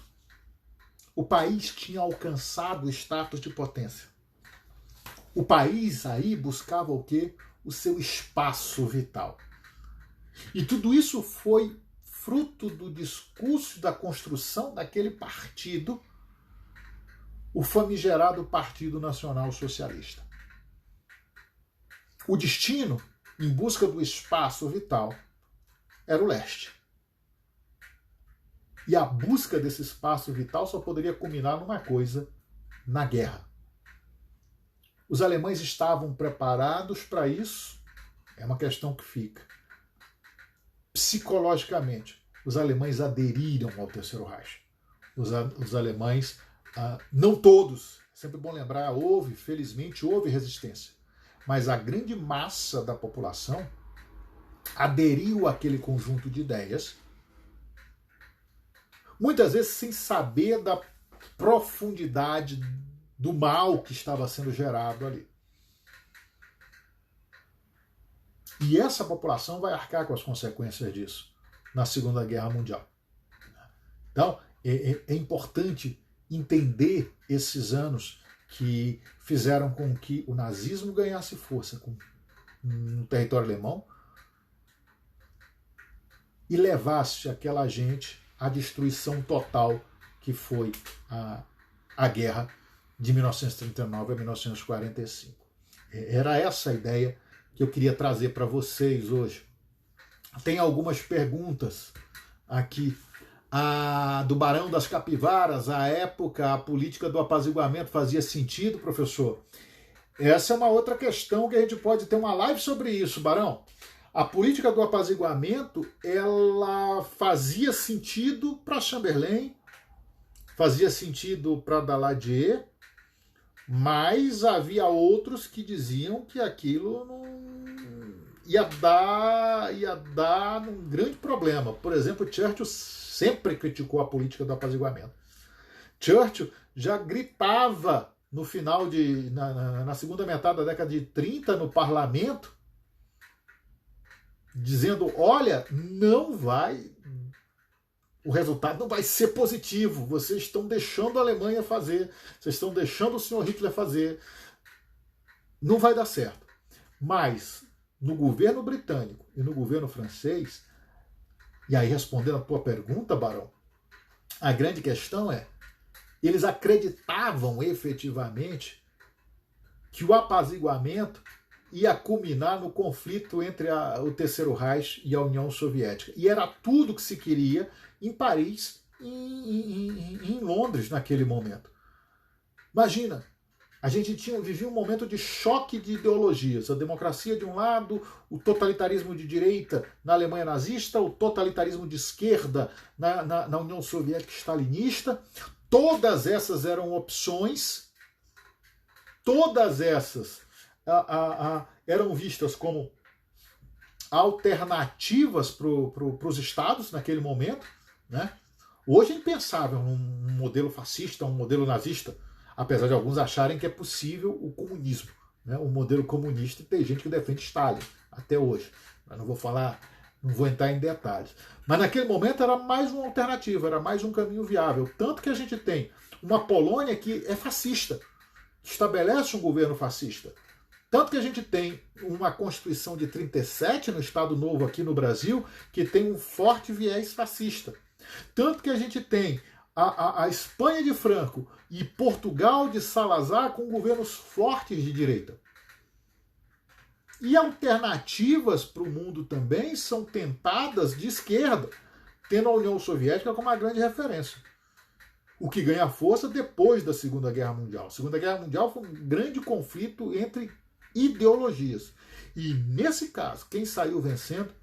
o país tinha alcançado o status de potência. O país aí buscava o quê? O seu espaço vital. E tudo isso foi fruto do discurso da construção daquele partido, o famigerado Partido Nacional Socialista. O destino, em busca do espaço vital, era o leste. E a busca desse espaço vital só poderia culminar numa coisa: na guerra. Os alemães estavam preparados para isso? É uma questão que fica. Psicologicamente, os alemães aderiram ao Terceiro Reich. Os alemães, não todos, é sempre bom lembrar, felizmente houve resistência, mas a grande massa da população aderiu àquele conjunto de ideias, muitas vezes sem saber da profundidade do mal que estava sendo gerado ali. E essa população vai arcar com as consequências disso na Segunda Guerra Mundial. Então, é importante entender esses anos que fizeram com que o nazismo ganhasse força no território alemão e levasse aquela gente à destruição total que foi a guerra de 1939 a 1945. Era essa a ideia que eu queria trazer para vocês hoje. Tem algumas perguntas aqui. Do Barão das Capivaras, à época, a política do apaziguamento fazia sentido, professor? Essa é uma outra questão que a gente pode ter uma live sobre isso, Barão. A política do apaziguamento, ela fazia sentido para Chamberlain, fazia sentido para Daladier, mas havia outros que diziam que aquilo não ia dar um grande problema. Por exemplo, Churchill sempre criticou a política do apaziguamento. Churchill já gritava no final na segunda metade da década de 30 no parlamento, dizendo: olha, o resultado não vai ser positivo, vocês estão deixando a Alemanha fazer, vocês estão deixando o senhor Hitler fazer, não vai dar certo. Mas no governo britânico e no governo francês, e aí respondendo a tua pergunta, Barão, a grande questão é, eles acreditavam efetivamente que o apaziguamento ia culminar no conflito entre o Terceiro Reich e a União Soviética. E era tudo que se queria em Paris e em Londres naquele momento. Imagina, a gente vivia um momento de choque de ideologias. A democracia de um lado, o totalitarismo de direita na Alemanha nazista, o totalitarismo de esquerda na União Soviética stalinista. Todas essas eram opções, todas essas eram vistas como alternativas para os estados naquele momento, né? Hoje é impensável um modelo fascista, um modelo nazista, apesar de alguns acharem que é possível o comunismo, né? O modelo comunista, e tem gente que defende Stalin até hoje. Mas não vou entrar em detalhes. Mas naquele momento era mais uma alternativa, era mais um caminho viável. Tanto que a gente tem uma Polônia que é fascista, que estabelece um governo fascista. Tanto que a gente tem uma Constituição de 37 no Estado Novo aqui no Brasil, que tem um forte viés fascista. Tanto que a gente tem a Espanha de Franco e Portugal de Salazar com governos fortes de direita. E alternativas para o mundo também são tentadas de esquerda, tendo a União Soviética como uma grande referência. o que ganha força depois da Segunda Guerra Mundial. A Segunda Guerra Mundial foi um grande conflito entre ideologias. E, nesse caso, quem saiu vencendo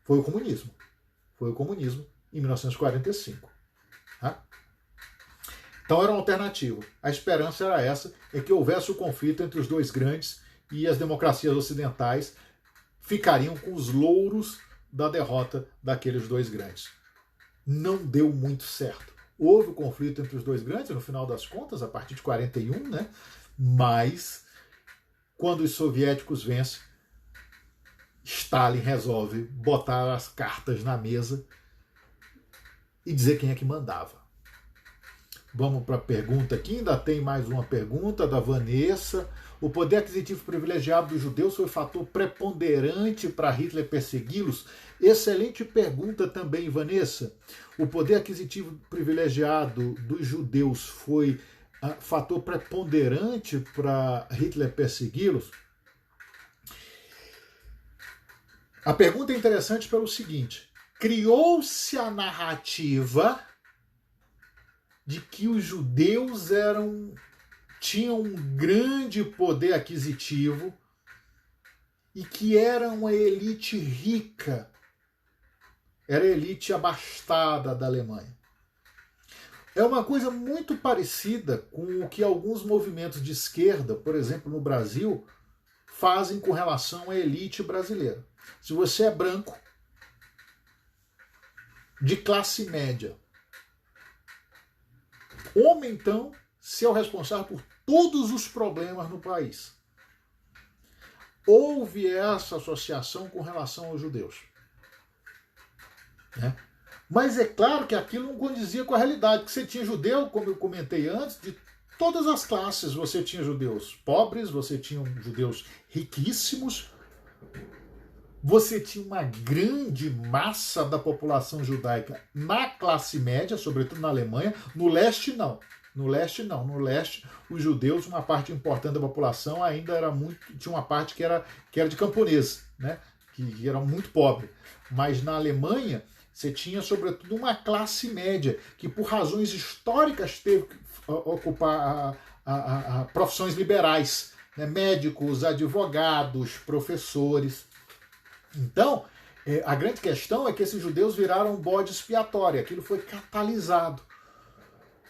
foi o comunismo. Foi o comunismo em 1945. Tá? Então era uma alternativa. A esperança era essa, é que houvesse o conflito entre os dois grandes e as democracias ocidentais ficariam com os louros da derrota daqueles dois grandes. Não deu muito certo. Houve o conflito entre os dois grandes, no final das contas, a partir de 41, né? Mas, quando os soviéticos vencem, Stalin resolve botar as cartas na mesa e dizer quem é que mandava. Vamos para a pergunta aqui, ainda tem mais uma pergunta da Vanessa. O poder aquisitivo privilegiado dos judeus foi fator preponderante para Hitler persegui-los? Excelente pergunta também, Vanessa. O poder aquisitivo privilegiado dos judeus foi fator preponderante para Hitler persegui-los? A pergunta é interessante pelo seguinte: criou-se a narrativa de que os judeus tinham um grande poder aquisitivo e que era uma elite rica, era a elite abastada da Alemanha. É uma coisa muito parecida com o que alguns movimentos de esquerda, por exemplo, no Brasil, fazem com relação à elite brasileira. Se você é branco, de classe média, homem, então, se é o responsável por todos os problemas no país. Houve essa associação com relação aos judeus. Né? Mas é claro que aquilo não condizia com a realidade, que você tinha judeu, como eu comentei antes, de todas as classes. Você tinha judeus pobres, você tinha judeus riquíssimos, você tinha uma grande massa da população judaica na classe média, sobretudo na Alemanha. No leste, não. No leste, não. No leste, os judeus, uma parte importante da população, ainda era muito. Tinha uma parte que era de camponeses, né? Que era muito pobre. Mas na Alemanha, você tinha, sobretudo, uma classe média, que por razões históricas teve que ocupar profissões liberais, né? Médicos, advogados, professores. Então, a grande questão é que esses judeus viraram um bode expiatório. Aquilo foi catalisado.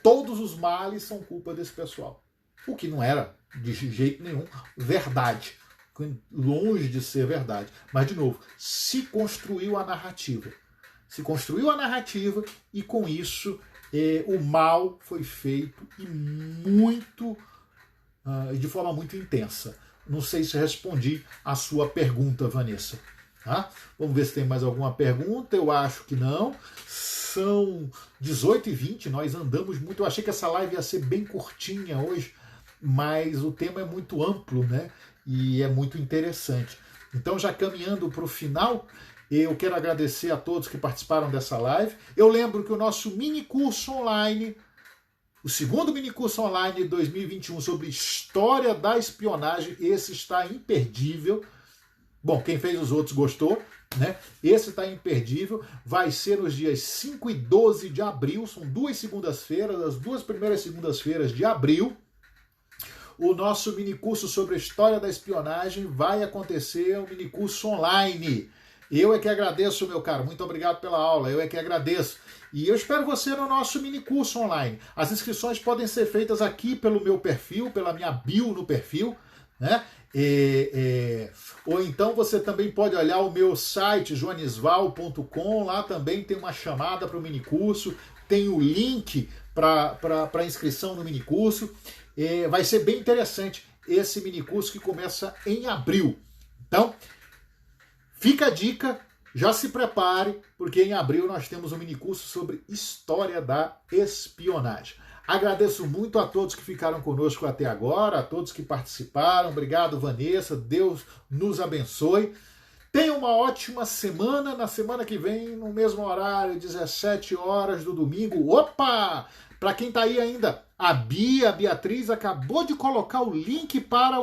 Todos os males são culpa desse pessoal. O que não era, de jeito nenhum, verdade. Longe de ser verdade. Mas, de novo, se construiu a narrativa. Se construiu a narrativa e, com isso, o mal foi feito e de forma muito intensa. Não sei se respondi a sua pergunta, Vanessa. Tá? Vamos ver se tem mais alguma pergunta. Eu acho que não. São 18h20, nós andamos muito. Eu achei que essa live ia ser bem curtinha hoje, mas o tema é muito amplo, né? E é muito interessante. Então, já caminhando para o final, eu quero agradecer a todos que participaram dessa live. Eu lembro que o nosso mini curso online, o segundo mini curso online de 2021 sobre história da espionagem, esse está imperdível. Bom, quem fez os outros gostou, né? Esse está imperdível. Vai ser nos dias 5 e 12 de abril. São 2 segundas-feiras, as 2 primeiras segundas-feiras de abril. O nosso minicurso sobre a história da espionagem vai acontecer, um minicurso online. Eu é que agradeço, meu caro. Muito obrigado pela aula. Eu é que agradeço. E eu espero você no nosso minicurso online. As inscrições podem ser feitas aqui pelo meu perfil, pela minha bio no perfil, né? Ou então você também pode olhar o meu site joanisval.com, lá também tem uma chamada para o minicurso, tem o link para inscrição no minicurso. Vai ser bem interessante esse minicurso que começa em abril. Então, fica a dica, já se prepare, porque em abril nós temos um minicurso sobre história da espionagem. Agradeço muito a todos que ficaram conosco até agora, a todos que participaram. Obrigado, Vanessa. Deus nos abençoe. Tenha uma ótima semana. Na semana que vem, no mesmo horário, 17 horas do domingo. Opa! Para quem está aí ainda, a Beatriz acabou de colocar o link para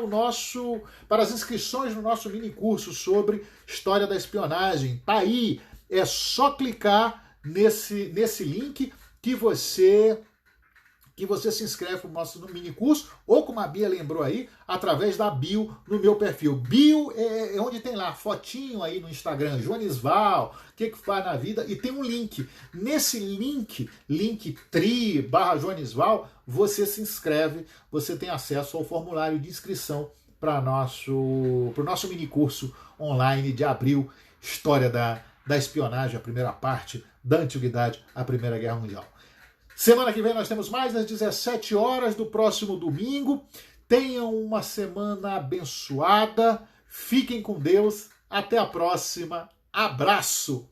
as inscrições no nosso mini curso sobre história da espionagem. Tá aí. É só clicar nesse link que você se inscreve no nosso mini curso, ou como a Bia lembrou aí, através da bio no meu perfil. Bio é onde tem lá fotinho aí no Instagram, Joanisval, o que faz na vida, e tem um link. Nesse link, linktree/Joanisval, você se inscreve, você tem acesso ao formulário de inscrição para o nosso mini curso online de abril, História da Espionagem, a primeira parte da Antiguidade à Primeira Guerra Mundial. Semana que vem nós temos mais às 17 horas do próximo domingo. Tenham uma semana abençoada. Fiquem com Deus. Até a próxima. Abraço.